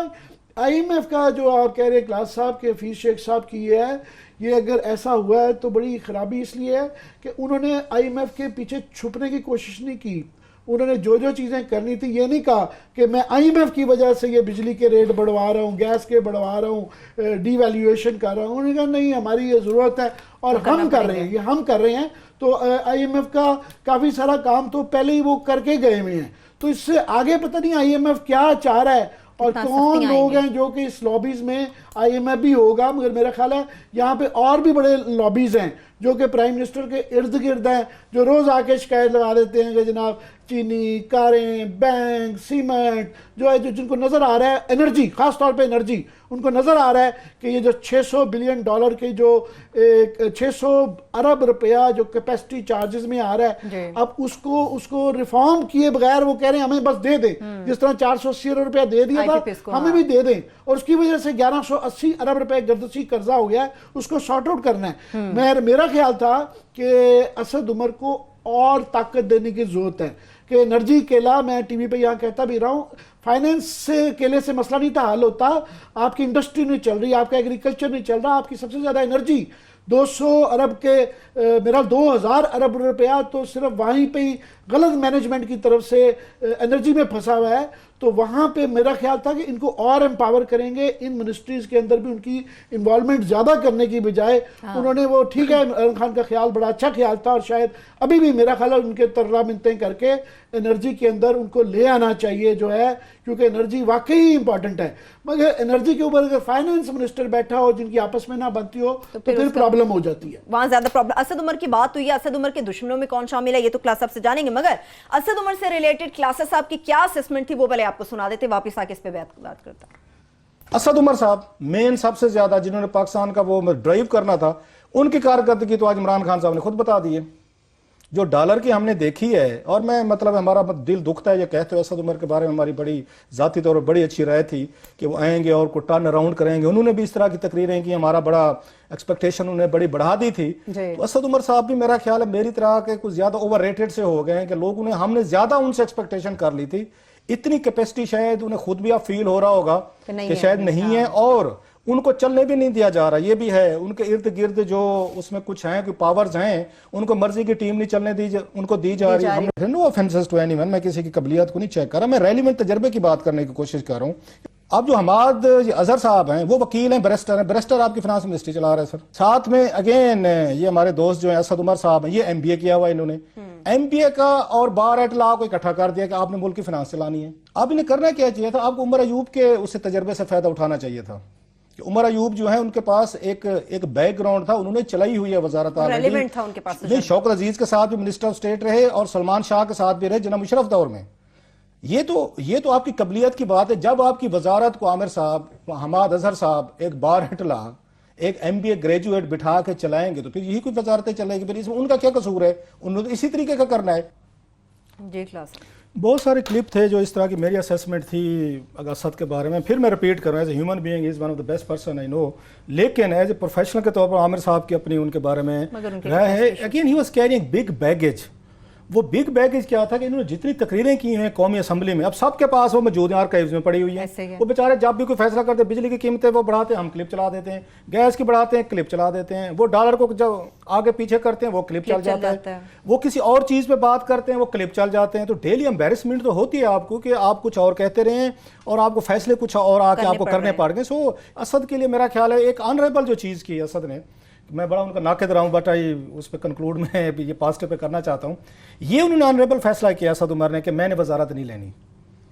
IMF का जो आप कह रहे हैं क्लास साहब के, हफीज शेख साहब की ये है, ये अगर ऐसा हुआ है तो बड़ी खराबी इसलिए है कि उन्होंने IMF के पीछे छुपने की कोशिश नहीं की। उन्होंने जो जो चीज़ें करनी थी, ये नहीं कहा कि मैं IMF की वजह से ये बिजली के रेट बढ़वा रहा हूँ, गैस के बढ़वा रहा हूँ, डीवैल्यूएशन कर रहा हूँ। उन्होंने कहा नहीं, हमारी ये ज़रूरत है और हम कर रहे हैं, ये हम कर रहे हैं। तो IMF का काफ़ी सारा काम तो पहले ही वो करके गए हुए हैं। तो इससे आगे पता नहीं IMF क्या चाह रहा है और कौन लोग हैं जो कि इस लॉबीज में, IMF भी होगा, मगर मेरा ख्याल है यहाँ पे और भी बड़े लॉबीज हैं जो कि प्राइम मिनिस्टर के इर्द गिर्द हैं, जो रोज आके शिकायत लगा देते हैं कि जनाब चीनी, कारें, बैंक, सीमेंट जो है, जो जिनको नजर आ रहा है, एनर्जी, खास तौर पे एनर्जी, उनको नजर आ रहा है कि ये जो 600 बिलियन डॉलर के जो 600 अरब रुपया जो कैपेसिटी चार्जेस में आ रहा है, अब उसको रिफॉर्म किए बगैर वो कह रहे हैं हमें बस दे दें। जिस तरह 480 अरब रुपया दे दिया था, हमें भी दे दें। और उसकी वजह से 1180 अरब रुपए गर्दशी कर्जा हो गया है, उसको सॉर्ट आउट करना है। मेरा ख्याल था कि असद उमर को और ताकत देने की जरूरत है कि एनर्जी केला, मैं टीवी पे यहाँ कहता भी रहा हूँ, फाइनेंस से केले से मसला नहीं था हल होता। आपकी इंडस्ट्री नहीं चल रही, आपका एग्रीकल्चर नहीं चल रहा, आपकी सबसे ज़्यादा एनर्जी 200 अरब के मेरा 2000 अरब रुपया तो सिर्फ वहीं पे ही गलत मैनेजमेंट की तरफ से एनर्जी में फंसा हुआ है। तो वहाँ पे मेरा ख्याल था कि इनको और एम्पावर करेंगे, इन मिनिस्ट्रीज के अंदर भी उनकी इन्वॉल्वमेंट ज़्यादा करने की बजाय उन्होंने वो, ठीक है इमरान खान का ख्याल बड़ा अच्छा ख्याल था और शायद अभी भी मेरा ख्याल है उनके तर्रा मिनतें करके एनर्जी के अंदर उनको ले आना चाहिए जो है, क्योंकि एनर्जी वाकई इंपॉर्टेंट है। मगर एनर्जी के ऊपर अगर फाइनेंस मिनिस्टर बैठा हो जिनकी आपस में ना बनती हो तो फिर प्रॉब्लम हो जाती है, वहाँ ज्यादा प्रॉब्लम। असद उमर की बात हुई है, असद उमर के दुश्मनों में कौन शामिल है ये तो क्लास साहब से जानेंगे, मगर असद उमर से रिलेटेड क्लास साहब की क्या असेसमेंट थी वो पहले आपको सुना देते, वापस आके इस पे बात करता। असद उमर साहब मेन सबसे ज्यादा जिन्होंने पाकिस्तान का वो ड्राइव करना था, उनकी कारकर्दगी तो आज इमरान खान साहब ने खुद बता दी है। जो डॉलर की हमने देखी है, और मैं मतलब हमारा दिल दुखता है ये कहते हुए, असद उमर के बारे में हमारी बड़ी ज़ाती तौर पर बड़ी अच्छी राय थी कि वो आएंगे और को टर्न अराउंड करेंगे। उन्होंने भी इस तरह की तकरीरें की, हमारा बड़ा एक्सपेक्टेशन उन्होंने बड़ी बढ़ा दी थी। तो असद उमर साहब भी मेरा ख्याल है मेरी तरह के कुछ ज़्यादा ओवर रेटेड से हो गए हैं कि लोगों ने हमने ज़्यादा उनसे एक्सपेक्टेशन कर ली थी। इतनी कैपेसिटी शायद उन्हें खुद भी आप फील हो रहा होगा कि शायद नहीं है, और उनको चलने भी नहीं दिया जा रहा। ये भी है उनके इर्द गिर्द जो उसमें कुछ हैं कि पावर्स हैं, उनको मर्जी की टीम नहीं चलने दी उनको दी जा रही है। नो ऑफेंसेस टू एनीवन, मैं किसी की कबलियत को नहीं चेक कर रहा, मैं रेलिवेंट तजर्बे की बात करने की कोशिश कर रहा हूँ। अब जो हमाद अजहर साहब हैं वो वकील हैं, बैरिस्टर आपकी फाइनेंस मिनिस्ट्री चला रहे हैं सर। साथ में अगेन ये हमारे दोस्त जो है असद उमर साहब हैं, ये MBA किया हुआ इन्होंने, MBA का और बार एट लॉ को इकट्ठा कर दिया कि आपने मुल्क की फाइनेंस चलानी है। अब इन्हें करना क्या चाहिए था, आपको उमर अयूब के उससे तजर्बे से फायदा उठाना चाहिए था। उमर अयूब जो है उनके पास एक बैकग्राउंड था, उन्होंने चलाई हुई है वजारत आला था उनके पास। नहीं, शौकत अजीज के साथ भी मिनिस्टर ऑफ स्टेट रहे और सलमान शाह के साथ भी रहे जनाब मुशर्रफ दौर में। ये तो आपकी कबलियत की बात है। जब आपकी वजारत को आमिर साहब, हमाद अजहर साहब एक बार हिटला, एक MBA ग्रेजुएट बिठा के चलाएंगे तो फिर यही कोई वजारतें चलेगी, फिर इसमें उनका क्या कसूर है? उन्होंने तो इसी तरीके का करना है। जी क्लास बहुत सारे क्लिप थे जो इस तरह की मेरी असेसमेंट थी असद के बारे में। फिर मैं रिपीट कर रहा हूँ, as a human being is one of the best person I know, लेकिन एज ए प्रोफेशनल के तौर पर आमिर साहब की अपनी उनके बारे में रहा है। Again he was carrying big baggage. वो बिग बैगेज क्या था कि इन्होंने जितनी तकरीरें की हैं कौमी असम्बली में, अब सबके पास वो मौजूद है, आर्काइव्स में पड़ी हुई है। वो बेचारे जब भी कोई फैसला करते, बिजली की कीमतें वो बढ़ाते हैं, हम क्लिप चला देते हैं, गैस की बढ़ाते हैं, क्लिप चला देते हैं, वो डॉलर को जब आगे पीछे करते हैं वो क्लिप चल जाता है, वो किसी और चीज़ पे बात करते हैं वो क्लिप चल जाते हैं। तो डेली एम्बेरसमेंट तो होती है आपको कि आप कुछ और कहते रहें और आपको फैसले कुछ और आके आपको करने पड़ गए। सो असद के लिए मेरा ख्याल है एक ऑनरेबल जो चीज़ की असद ने, मैं बड़ा उनका नाक़िद रहा हूँ, बट आई उस पर कंक्लूड में ये पॉजिटिव पे करना चाहता हूँ। ये उन्होंने ऑनरेबल फैसला किया असद उमर ने कि मैंने वजारत नहीं लेनी।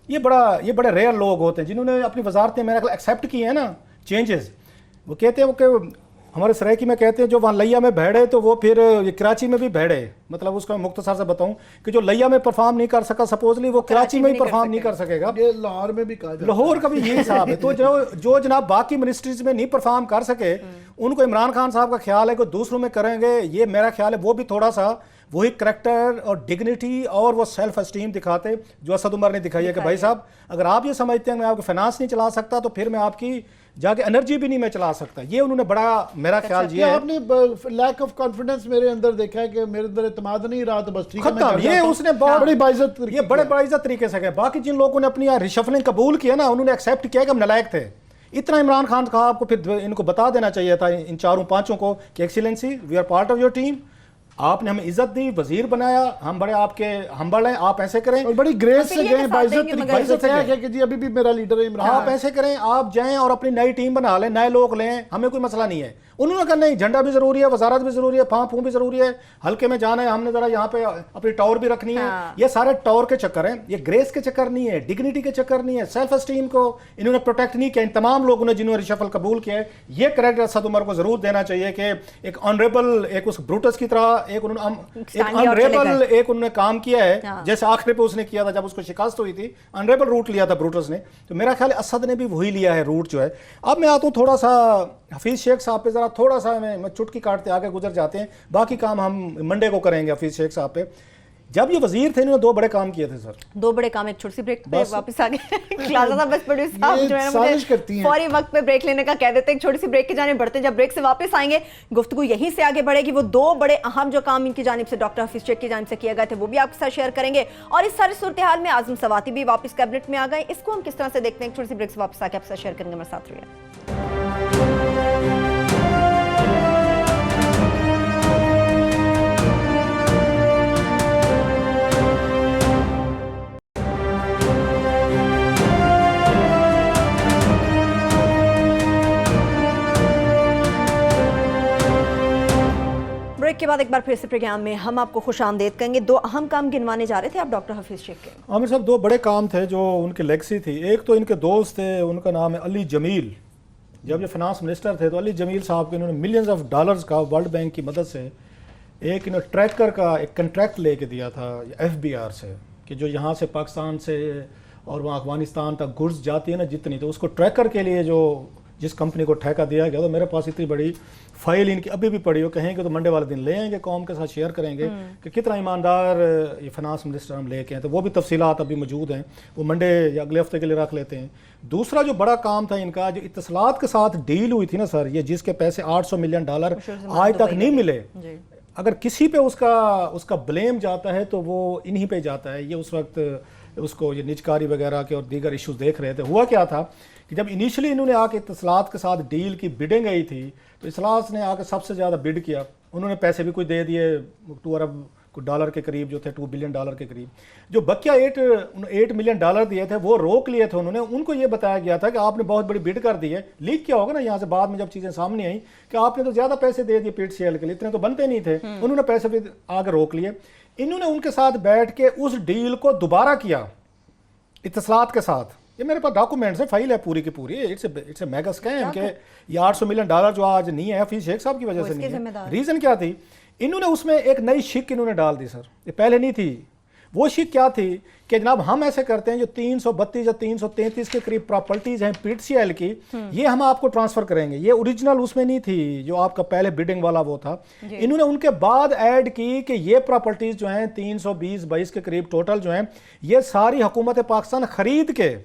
ये बड़े रेयर लोग होते हैं जिन्होंने अपनी वजारतें मेरा ख्याल एक्सेप्ट की है ना, चेंजेस। वो कहते हैं कि हमारे सरायकी में कहते हैं जो वहाँ लैया में भैड़े तो वो फिर ये कराची में भी भैड़े, मतलब उसका मुख्तसर से बताऊं कि जो लैया में परफॉर्म नहीं कर सका सपोजली वो कराची में भी परफॉर्म नहीं कर सकेगा। लाहौर में भी कहा जाता है, लाहौर का भी यही हिसाब है। तो जो जनाब बाकी मिनिस्ट्रीज में नहीं परफॉर्म कर सके उनको इमरान खान साहब का ख्याल है कि दूसरों में करेंगे। ये मेरा ख्याल है वो भी थोड़ा सा वही करेक्टर और डिग्निटी और वो सेल्फ एस्टीम दिखाते जो असद उमर ने दिखाई है कि भाई साहब अगर आप ये समझते हैं मैं आपकी फाइनेंस नहीं चला सकता तो फिर मैं आपकी जाके एनर्जी भी नहीं मैं चला सकता। ये उन्होंने बड़ा मेरा ख्याल ये है। आपने लैक ऑफ कॉन्फिडेंस मेरे अंदर देखा है कि मेरे अंदर इत्मीनान नहीं रहा तो बस ठीक है खत्म। ये उसने बड़ी बाइज्जत, ये बड़े बाइज्जत तरीके से किया। बाकी जिन लोगों ने अपनी रिशफलिंग कबूल किया ना उन्होंने एक्सेप्ट किया कि हम नालायक थे। इतना इमरान खान का आपको फिर इनको बता देना चाहिए था इन चारों पांचों को कि excellency we are part of your team, आपने हमें इज्जत दी, वजीर बनाया, हम बड़े आपके हम्बल हैं, आप ऐसे करें और बड़ी ग्रेस से गए, बाइज्जत से गए कि जी अभी भी मेरा लीडर है इमरान। आप ऐसे करें, आप जाएं और अपनी नई टीम बना लें, नए लोग लें, हमें कोई मसला नहीं है। उन्होंने कहा नहीं, झंडा भी जरूरी है, वजारत भी जरूरी है, फां भी जरूरी है, हल्के में जाना है, हमने जरा यहाँ पे अपनी टॉवर भी रखनी है। ये सारे टॉवर के चक्कर हैं, ये ग्रेस के चक्कर नहीं है, डिग्निटी के चक्कर नहीं है, सेल्फ एस्टीम को इन्होंने प्रोटेक्ट नहीं किया। इन तमाम लोगों ने जिन्होंने रिशफल कबूल किया है, ये क्रेडिट असद उमर को जरूर देना चाहिए कि एक ऑनरेबल, एक उस ब्रूटस की तरह एक उन्होंने काम किया है जैसे आखिर पे उसने किया था जब उसको शिकस्त हुई थी, ऑनरेबल रूट लिया था ब्रूटस ने। तो मेरा ख्याल असद ने भी वही लिया है रूट जो है। अब मैं आता हूँ थोड़ा सा हफीज शेख साहब पे, जरा थोड़ा सा मैं चुटकी काटते आगे गुजर जाते हैं, बाकी काम हम मंडे को करेंगे हफीज शेख साहब पे। जब ये वजीर थे इन्होंने दो बड़े काम किए थे सर, दो बड़े काम। एक छोटी सी ब्रेक पे वापस आ गए ख्लासा बस प्रोड्यूसर साहब जो है मुझे फौरी वक्त पे ब्रेक लेने का कह देते हैं। एक छोटी सी ब्रेक के जाने बढ़ते हैं, जब ब्रेक से वापस आएंगे गुफ्तगू यहीं से आगे बढ़ेगी। वो दो बड़े अहम जो काम इनकी जानिब से डॉक्टर हफीज शेख की जानिब से किए गए थे वो भी आपके साथ शेयर करेंगे। और इस सारी सूरत हाल में आजम सवाती भी वापस कैबिनेट में आ गए, इसको हम किस तरह से देखते हैं, छोटी सी ब्रेक से वापस आके आपके साथ शेयर करेंगे। हमारे साथ रहिए। ब्रेक के बाद एक बार फिर से प्रोग्राम में हम आपको खुश आमदेद कहेंगे। दो अहम काम गिनवाने जा रहे थे आप डॉक्टर हफीज शेख के। आमिर साहब, दो बड़े काम थे जो उनकी लेगेसी थी। एक तो इनके दोस्त थे, उनका नाम है अली जमील। जब ये फाइनेंस मिनिस्टर थे तो अली जमील साहब के इन्होंने मिलियंस ऑफ डॉलर्स का वर्ल्ड बैंक की मदद से एक इन्होंने ट्रैकर का एक कंट्रैक्ट लेके दिया था FBR से कि जो यहाँ से पाकिस्तान से और वहाँ अफगानिस्तान तक गुड्स जाती है ना जितनी, तो उसको ट्रैकर के लिए जो जिस कंपनी को ठेका दिया गया, तो मेरे पास इतनी बड़ी फाइल इनकी अभी भी पड़ी हो, कहेंगे तो मंडे वाले दिन ले आएंगे, कौम के साथ शेयर करेंगे कि कितना ईमानदार ये फाइनेंस मिनिस्टर हम लेके हैं। तो वो भी तफसीलात अभी मौजूद हैं, वो मंडे या अगले हफ्ते के लिए रख लेते हैं। दूसरा जो बड़ा काम था इनका, जो इत्तसलात के साथ डील हुई थी ना सर, ये जिसके पैसे $800 मिलियन आज तक नहीं मिले, अगर किसी पे उसका ब्लेम जाता है तो वो इन्हीं पे जाता है। ये उस वक्त उसको ये निजकारी वगैरह के और दीगर इश्यूज देख रहे थे। हुआ क्या था कि जब इनिशियली इन्होंने आके इत्तसलात के साथ डील की बिडिंग गई थी, तो इत्तसलात ने आके सबसे ज़्यादा बिड किया, उन्होंने पैसे भी कुछ दे दिए, $2 अरब डॉलर के करीब जो थे, $2 बिलियन के करीब। जो बकिया $8 मिलियन दिए थे वो रोक लिए थे उन्होंने। उनको ये बताया गया था कि आपने बहुत बड़ी बिड कर दी है, लीक क्या होगा ना यहाँ से बाद में जब चीज़ें सामने आई कि आपने तो ज़्यादा पैसे दे दिए पीट सीएल के लिए, इतने तो बनते नहीं थे। उन्होंने पैसे भी आगे रोक लिए। इन्होंने उनके साथ बैठ के उस डील को दोबारा किया इत्तसलात के साथ। ये मेरे पास डॉक्यूमेंट्स है, फाइल है पूरी की पूरी। इट्स ए मेगा स्कैम के ये $800 मिलियन जो आज नहीं है हफीज शेख साहब की वजह से नहीं है। रीज़न क्या थी, इन्होंने उसमें एक नई शिक इन्होंने डाल दी सर, ये पहले नहीं थी। वो शिक क्या थी कि जनाब हम ऐसे करते हैं, जो 332 या 333 के करीब प्रॉपर्टीज हैं पीटीसीएल की, ये हम आपको ट्रांसफर करेंगे। ये ओरिजिनल उसमें नहीं थी जो आपका पहले बिडिंग वाला वो था। इन्होंने उनके बाद ऐड की कि ये प्रॉपर्टीज जो हैं 320-22 के करीब टोटल जो हैं, ये सारी हुकूमत पाकिस्तान खरीद के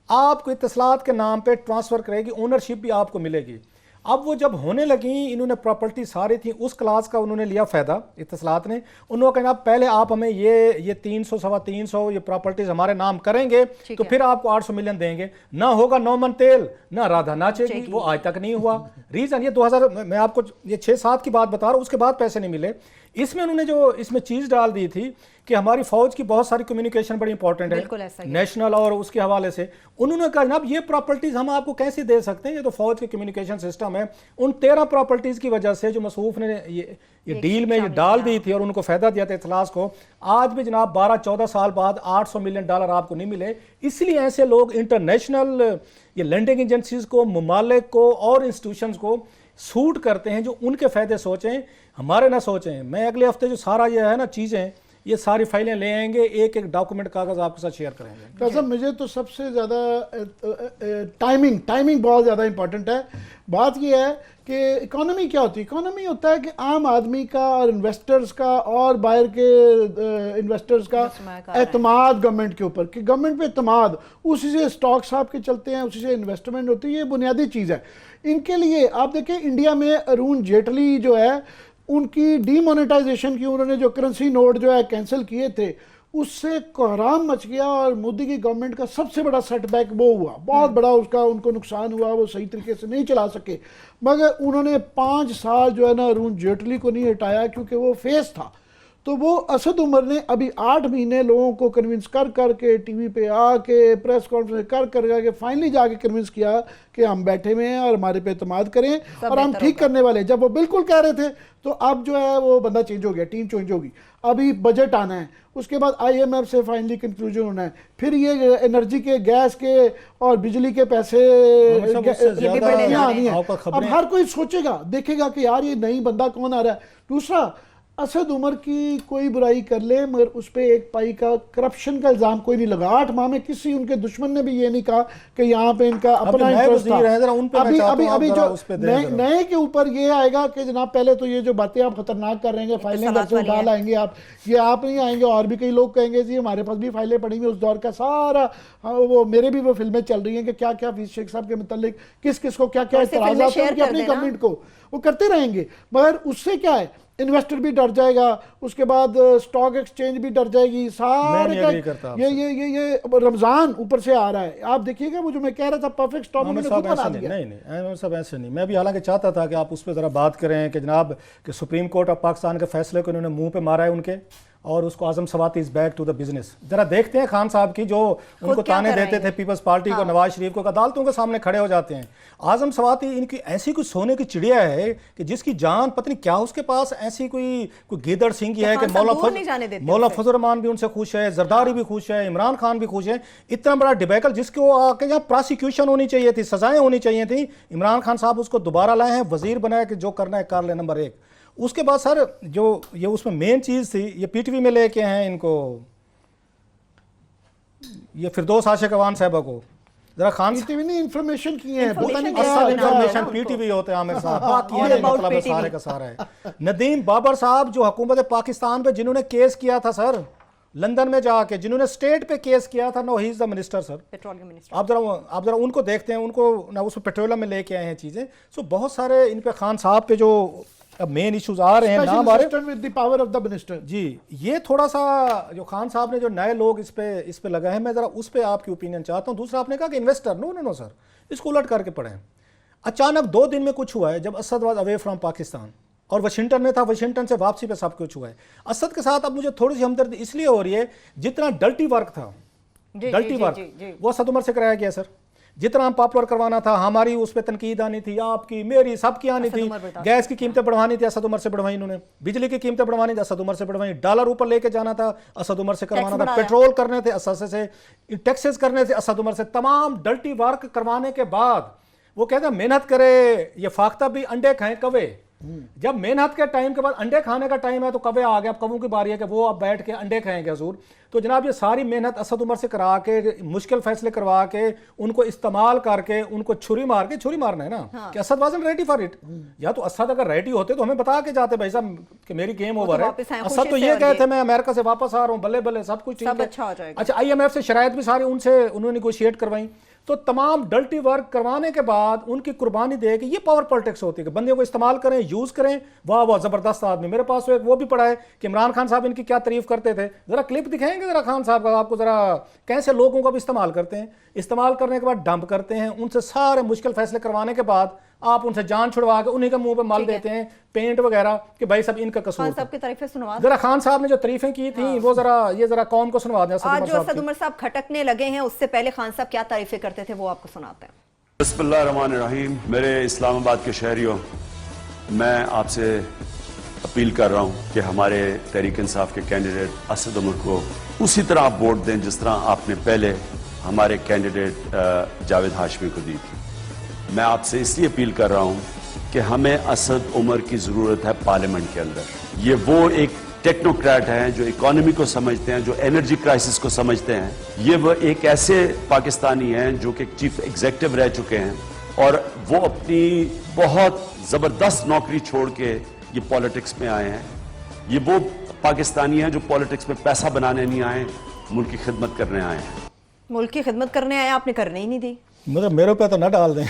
आपको इत्तसलात के नाम पे ट्रांसफर करेगी, ओनरशिप भी आपको मिलेगी। अब वो जब होने लगी, इन्होंने प्रॉपर्टी सारी थी उस क्लास का उन्होंने लिया फ़ायदा इत्तसलात ने। उन्होंने कहा पहले आप हमें ये 300 सवा 300 ये प्रॉपर्टीज हमारे नाम करेंगे तो फिर आपको 800 मिलियन देंगे। ना होगा नौमन तेल, ना राधा नाचेगी, वो आज तक नहीं हुआ। रीज़न ये 2000 मैं आपको ये 6-7 की बात बता रहा हूँ, उसके बाद पैसे नहीं मिले। इसमें उन्होंने जो इसमें चीज़ डाल दी थी कि हमारी फौज की बहुत सारी कम्युनिकेशन बड़ी इंपॉर्टेंट है नेशनल और उसके हवाले से। उन्होंने कहा जनाब ये प्रॉपर्टीज हम आपको कैसे दे सकते हैं, ये तो फौज के कम्युनिकेशन सिस्टम है। उन 13 प्रॉपर्टीज की वजह से जो मसूफ ने ये डील में ये डाल दी थी और उनको फायदा दिया था इतलास को, आज भी जनाब 12-14 साल बाद $800 मिलियन आपको नहीं मिले। इसलिए ऐसे लोग इंटरनेशनल ये लैंडिंग एजेंसीज को, ममालिक को और इंस्टीट्यूशंस को सूट करते हैं जो उनके फायदे सोचें, हमारे ना सोचें। मैं अगले हफ्ते जो सारा ये है ना चीज़ें, ये सारी फाइलें ले आएंगे, एक एक डॉक्यूमेंट कागज आपके साथ शेयर करेंगे। कसम मुझे तो सबसे ज़्यादा टाइमिंग बहुत ज़्यादा इंपॉर्टेंट है। बात ये है कि इकोनॉमी क्या होती है, इकोनॉमी होता है कि आम आदमी का और इन्वेस्टर्स का और बाहर के इन्वेस्टर्स का एतमाद गवर्नमेंट के ऊपर, कि गवर्नमेंट पे एतमाद, उसी से स्टॉक्स आपके चलते हैं, उसी से इन्वेस्टमेंट होती है। ये बुनियादी चीज़ है इनके लिए। आप देखें इंडिया में अरुण जेटली जो है, उनकी डीमोनेटाइजेशन की, उन्होंने जो करेंसी नोट जो है कैंसिल किए थे, उससे कोहराम मच गया और मोदी की गवर्नमेंट का सबसे बड़ा सेटबैक वो हुआ, बहुत बड़ा उसका उनको नुकसान हुआ, वो सही तरीके से नहीं चला सके। मगर उन्होंने 5 साल जो है ना अरुण जेटली को नहीं हटाया क्योंकि वो फेस था। तो वो असद उमर ने अभी 8 महीने लोगों को कन्विंस कर करके टीवी पे आके प्रेस कॉन्फ्रेंस कर करके फाइनली जाके कन्विंस किया कि हम बैठे हुए हैं और हमारे पे एतमाद करें और हम ठीक करने वाले। जब वो बिल्कुल कह रहे थे तो अब जो है वो बंदा चेंज हो गया, टीम चेंज होगी। अभी बजट आना है, उसके बाद IMF से फाइनली कंक्लूजन होना है, फिर ये एनर्जी के, गैस के और बिजली के पैसे आनी है। अब हर कोई सोचेगा, देखेगा कि यार ये नई बंदा कौन आ रहा है। दूसरा, असद उमर की कोई बुराई कर ले मगर उस पर एक पाई का करप्शन का इल्जाम कोई नहीं लगा। 8 माह में किसी उनके दुश्मन ने भी ये नहीं कहा कि यहाँ पे इनका अपना इंटरेस्ट था। अभी जो नए के ऊपर ये आएगा कि जनाब पहले तो ये जो बातें आप खतरनाक कर रहे हैं, फाइलें घर से उठा लाएंगे आप, ये आप नहीं आएंगे और भी कई लोग कहेंगे जी हमारे पास भी फाइलें पड़ी हुई उस दौर का सारा। वो मेरे भी वो फिल्में चल रही हैं कि क्या क्या हफीज शेख साहब के मतलब किस किस को क्या क्या इतराज़ात हैं उनकी अपनी गवर्नमेंट को, वो करते रहेंगे। मगर उससे क्या है, इन्वेस्टर भी डर जाएगा, उसके बाद स्टॉक एक्सचेंज भी डर जाएगी, सारे का ये रमजान ऊपर से आ रहा है। आप देखिएगा वो जो मैं कह रहा था परफेक्ट स्टॉक मैंने खुद बना दिया। नहीं सब ऐसे नहीं। मैं भी हालांकि चाहता था कि आप उस पर ज़रा बात करें कि जनाब कि सुप्रीम कोर्ट ऑफ पाकिस्तान के फैसले को इन्होंने मुंह पे मारा है उनके, और उसको Azam Swati is back to the business. जरा देखते हैं खान साहब की जो उनको ताने देते थे पीपल्स पार्टी को, नवाज शरीफ को, अदालतों के सामने खड़े हो जाते हैं। आजम सवाती इनकी ऐसी कुछ सोने की चिड़िया है कि जिसकी जान पत्नी क्या उसके पास ऐसी कोई गिदड़ सिंह की है कि मौला फजल रहमान भी उनसे खुश है, जरदारी भी खुश है, इमरान खान भी खुश है। इतना बड़ा डिबेकल जिसको आके यहाँ प्रोसिक्यूशन होनी चाहिए थी, सजाएं होनी चाहिए थी, इमरान खान साहब उसको दोबारा लाए हैं, वजीर बनाया कि जो करना है कर ले, नंबर 1। उसके बाद सर जो ये उसमें मेन चीज़ थी, ये पीटीवी में लेके हैं इनको, ये फिरदौस आशिक अवान साहबा को, जरा खान पीटीवी ने इन्फॉर्मेशन की है, पता नहीं Information क्या है, इन्फॉर्मेशन ना। पीटीवी होते हैं आमिर साहब, बाकी All ये about मतलब है PTV। सारे का सारा है। नदीम बाबर साहब जो हुकूमत पाकिस्तान पे जिन्होंने केस किया था सर, लंदन में जाके जिन्होंने स्टेट पे केस किया था, no he is the minister sir. Petroleum minister. आप जरा उनको देखते हैं, उनको ना उस पेट्रोलियम में लेके आए हैं चीजें। सो बहुत सारे इन पे खान साहब पे जो मेन इश्यूज आ रहे हैं ना हमारे with the power of the minister. जी, ये थोड़ा सा जो खान साहब ने जो नए लोग इस पे लगे हैं, मैं जरा उस पे आपकी ओपिनियन चाहता हूँ। दूसरा आपने कहा कि investor, no no no sir, इसको उलट करके पढ़ें। अचानक 2 दिन में कुछ हुआ है, जब Asad was away from Pakistan और वाशिंगटन में था, वाशिंगटन से वापसी पे सब कुछ हुआ है। असद के साथ अब मुझे थोड़ी सी हमदर्दी इसलिए हो रही है, जितना डल्टी वर्क था, डल्टी वर्क वो असद उमर से कराया गया सर। जितना हम पॉपुलर करवाना था, हमारी उस पर तनकीद आनी थी, आपकी मेरी सबकी आनी थी। गैस की कीमतें बढ़वानी थी, असद उमर से बढ़वाई इन्होंने। बिजली की कीमतें बढ़वानी थी, असद उमर से बढ़वाई। डॉलर ऊपर लेके जाना था, असद उमर से करवाना था। पेट्रोल करने थे, असद से। टैक्सेस करने थे, असद उमर से। तमाम डल्टी वर्क करवाने के बाद वो कहते हैं मेहनत करे, ये फाख्ता भी अंडे खाएं कवे। जब मेहनत के टाइम के बाद अंडे खाने का टाइम है तो कवे आ गया, अब कवों की बारी है कि वो अब बैठ के अंडे खाएंगे हजूर। तो जनाब ये सारी मेहनत असद उमर से करा के, मुश्किल फैसले करवा के, उनको इस्तेमाल करके, उनको छुरी मारना है ना। कि असद वाजन रेडी फॉर इट। या तो असद अगर रेडी होते तो हमें बता के जाते भाई साहब कि मेरी गेम ओवर है। असद तो ये कहते मैं अमेरिका से वापस आ रहा हूँ, बल्ले बल्ले सब कुछ ठीक है। अच्छा, IMF से शरायत भी सारी उनसे उन्होंने निगोशिएट करवाई। तो तमाम डल्टी वर्क करवाने के बाद उनकी कुर्बानी दे के, ये पावर पॉलिटिक्स होती है कि बंदे को इस्तेमाल करें, यूज करें। वाह वाह जबरदस्त आदमी। मेरे पास तो एक वो भी पड़ा है कि इमरान खान साहब इनकी क्या तारीफ करते थे। जरा क्लिप दिखाएंगे जरा खान साहब का आपको, जरा कैसे लोगों का भी इस्तेमाल करते हैं। इस्तेमाल करने के बाद डंप करते हैं, उनसे सारे मुश्किल फैसले करवाने के बाद आप उनसे जान छुड़वा के उन्हीं के मुंह पे मल देते हैं पेंट वगैरह कि भाई सब इनका कसूर। खान साहब की तारीफें सुनवा जरा खान साहब ने जो तारीफें की थी वो जरा कौम को सुनवा दें। आज जो असद उमर साहब खटकने लगे हैं, उससे पहले खान साहब क्या तारीफें करते थे वो आपको सुनाते हैं। बिस्मिल्लाहिर्रहमानिर्रहीम। मेरे इस्लामाबाद के शहरियों, मैं आपसे अपील कर रहा हूं कि हमारे तहरीक इंसाफ के कैंडिडेट असद उमर को उसी तरह आप वोट दें जिस तरह आपने पहले हमारे कैंडिडेट जावेद हाशमी को दी थी। मैं आपसे इसलिए अपील कर रहा हूं कि हमें असद उमर की जरूरत है पार्लियामेंट के अंदर। ये वो एक टेक्नोक्रेट हैं जो इकोनॉमी को समझते हैं, जो एनर्जी क्राइसिस को समझते हैं। ये वो एक ऐसे पाकिस्तानी हैं जो कि चीफ एग्जीक्यूटिव रह चुके हैं और वो अपनी बहुत जबरदस्त नौकरी छोड़ के ये पॉलिटिक्स में आए हैं। ये वो पाकिस्तानी हैं जो पॉलिटिक्स में पैसा बनाने नहीं आए, मुल्क की खिदमत करने आए हैं। मुल्क की खिदमत करने आए, आपने करने ही नहीं दी। मतलब मेरे पे तो न डाल दें।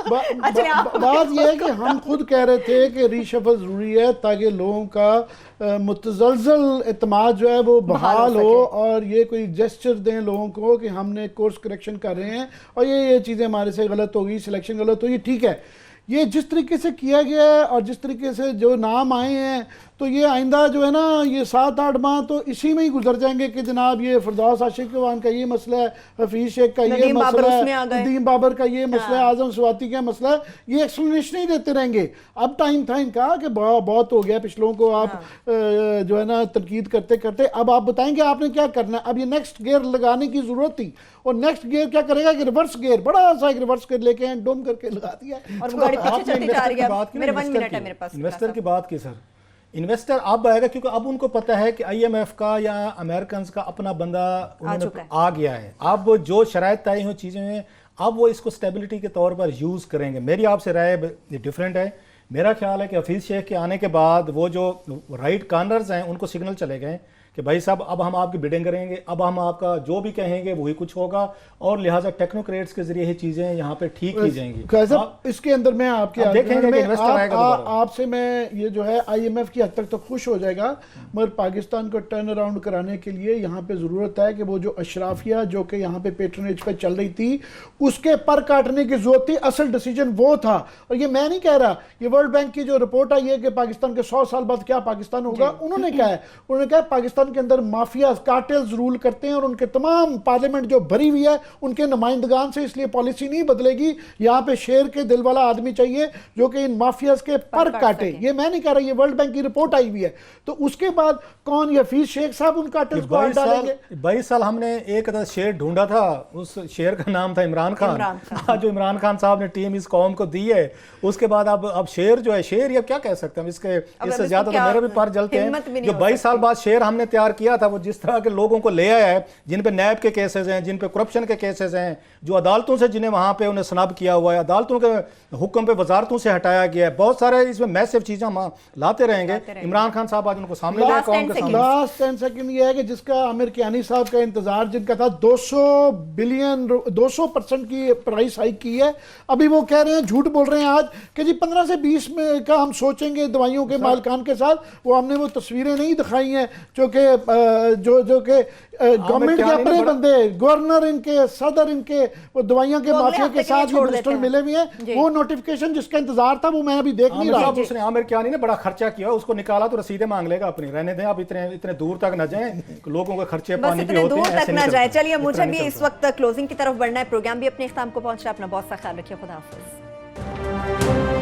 बात यह है कि हम खुद कह रहे थे कि रीशफल जरूरी है ताकि लोगों का मुतजलजल एतमाद जो है वो बहाल हो और ये कोई जेस्चर दें लोगों को कि हमने कोर्स करेक्शन कर रहे हैं और ये चीज़ें हमारे से गलत होगी, सिलेक्शन गलत होगी। ठीक है, ये जिस तरीके से किया गया है और जिस तरीके से जो नाम आए हैं, तो ये आइंदा जो है ना, ये 7-8 माह तो इसी में ही गुजर जाएंगे कि जनाब ये फरदौस आशिक खान का ये मसला है, हफीज शेख का ये मसला है, नदीम बाबर का ये मसला है, आजम स्वाति का मसला है। ये एक्सप्लेनेशन ही देते रहेंगे। अब टाइम था इनका कि बहुत हो गया, पिछलों को आप जो है ना तनकीद करते करते अब आप बताएंगे आपने क्या करना है। अब ये नेक्स्ट गियर लगाने की जरूरत थी और नेक्स्ट गियर क्या करेगा कि रिवर्स गियर, बड़ा सा एक रिवर्स गियर लेके हैं, डोम करके लगा दिया और वो गाड़ी पीछे चलती जा रही है। मेरे 1 मिनट है मेरे पास। इन्वेस्टर की बात की सर, इन्वेस्टर अब आएगा क्योंकि अब उनको पता है कि IMF का या अमेरिकन का अपना बंदा उन्होंने आ गया है। अब जो शराइत तय हुई चीजें हैं, अब वो इसको स्टेबिलिटी के तौर पर यूज करेंगे। मेरी आपसे राय डिफरेंट है। मेरा ख्याल है कि हफीज शेख के आने के बाद वो जो राइट कॉर्नर्स हैं उनको सिग्नल चले गए कि भाई साहब अब हम आपकी बिडिंग करेंगे, अब हम आपका जो भी कहेंगे वही कुछ होगा और लिहाजा टेक्नोक्रेट्स के जरिए ही चीजें यहाँ पे ठीक की जाएंगी। इसके अंदर मैं आपके देखेंगे आपसे मैं ये जो है IMF की हद तक तो खुश हो जाएगा, मगर पाकिस्तान को टर्न अराउंड कराने के लिए यहाँ पे जरूरत है कि वो जो अशराफिया जो कि यहाँ पे पेट्रोनेज पे चल रही थी उसके पर काटने की जरूरत थी। असल डिसीजन वो था। और ये मैं नहीं कह रहा, ये वर्ल्ड बैंक की जो रिपोर्ट आई है कि पाकिस्तान के 100 साल बाद क्या पाकिस्तान होगा, उन्होंने कहा है, उन्होंने कहा पाकिस्तान के अंदर माफिया कार्टेल्स रूल करते हैं और उनके तमाम पार्लियामेंट जो भरी हुई है उनके नुमाइंदगान से, इसलिए पॉलिसी नहीं बदलेगी। यहाँ पे शेर के दिल वाला आदमी चाहिए जो कि इन माफियाज के पर काटे। ये मैं नहीं कह रहा, ये वर्ल्ड बैंक की रिपोर्ट आई हुई है। तो उसके बाद कौन, ये हफीज शेख साहब उन कार्टेल्स को हटा देंगे। 22 साल हमने एक शेर ढूंढा था, उस शेर का नाम था इमरान खान। जो इमरान खान साहब ने टीम इस कौम को दी है, उसके बाद अब शेर जो है, शेर ये क्या कह सकते हैं, इससे ज्यादा तो मेरे भी पर जलते हैं। जो 22 साल बाद शेर हमने इख्तियार किया था, वो जिस तरह के लोगों को ले आया है, जिन पे नैब के केसेस हैं, जिन पे करप्शन के केसेस हैं, जो अदालतों से जिन्हें वहाँ पे उन्हें स्नब किया हुआ है, अदालतों के हुक्म पे वजारतों से हटाया गया है, बहुत सारे इसमें मैसिव चीज़ें हम लाते रहेंगे। इमरान खान साहब आज उनको सामने लाए, कौम के सामने। लास्ट 10 सेकंड ये है कि जिसका आमिर कियानी साहब का इंतजार जिनका था 200 बिलियन 200% की प्राइस हाइक की है, अभी वो कह रहे हैं, झूठ बोल रहे हैं आज कि जी 15 से 20 में का हम सोचेंगे दवाइयों के मालिकान के साथ। वो हमने वो तस्वीरें नहीं दिखाई हैं जो कि गवर्नमेंट के अपने बंदे, गवर्नर इनके, सदर इनके, वो दवाइयां के माफिया के साथ मिनिस्टर मिले हुए हैं। वो नोटिफिकेशन जिसका इंतजार था वो मैं अभी देख नहीं रहा। उसने आमिर कियानी ने बड़ा खर्चा किया, उसको निकाला तो रसीदें मांग लेगा अपनी। रहने दें, आप इतने दूर तक न जाएं, लोगों के खर्चे बस पानी भी इतने होते दूर हैं, तक ऐसे ना नहीं जाए। चलता। चलिए, मुझे इतना भी नहीं इस चलता। वक्त क्लोजिंग की तरफ बढ़ना है, प्रोग्राम भी अपने इख्तिताम को पहुंच रहा है। अपना बहुत सा ख्याल रखिए, खुदा हाफिज।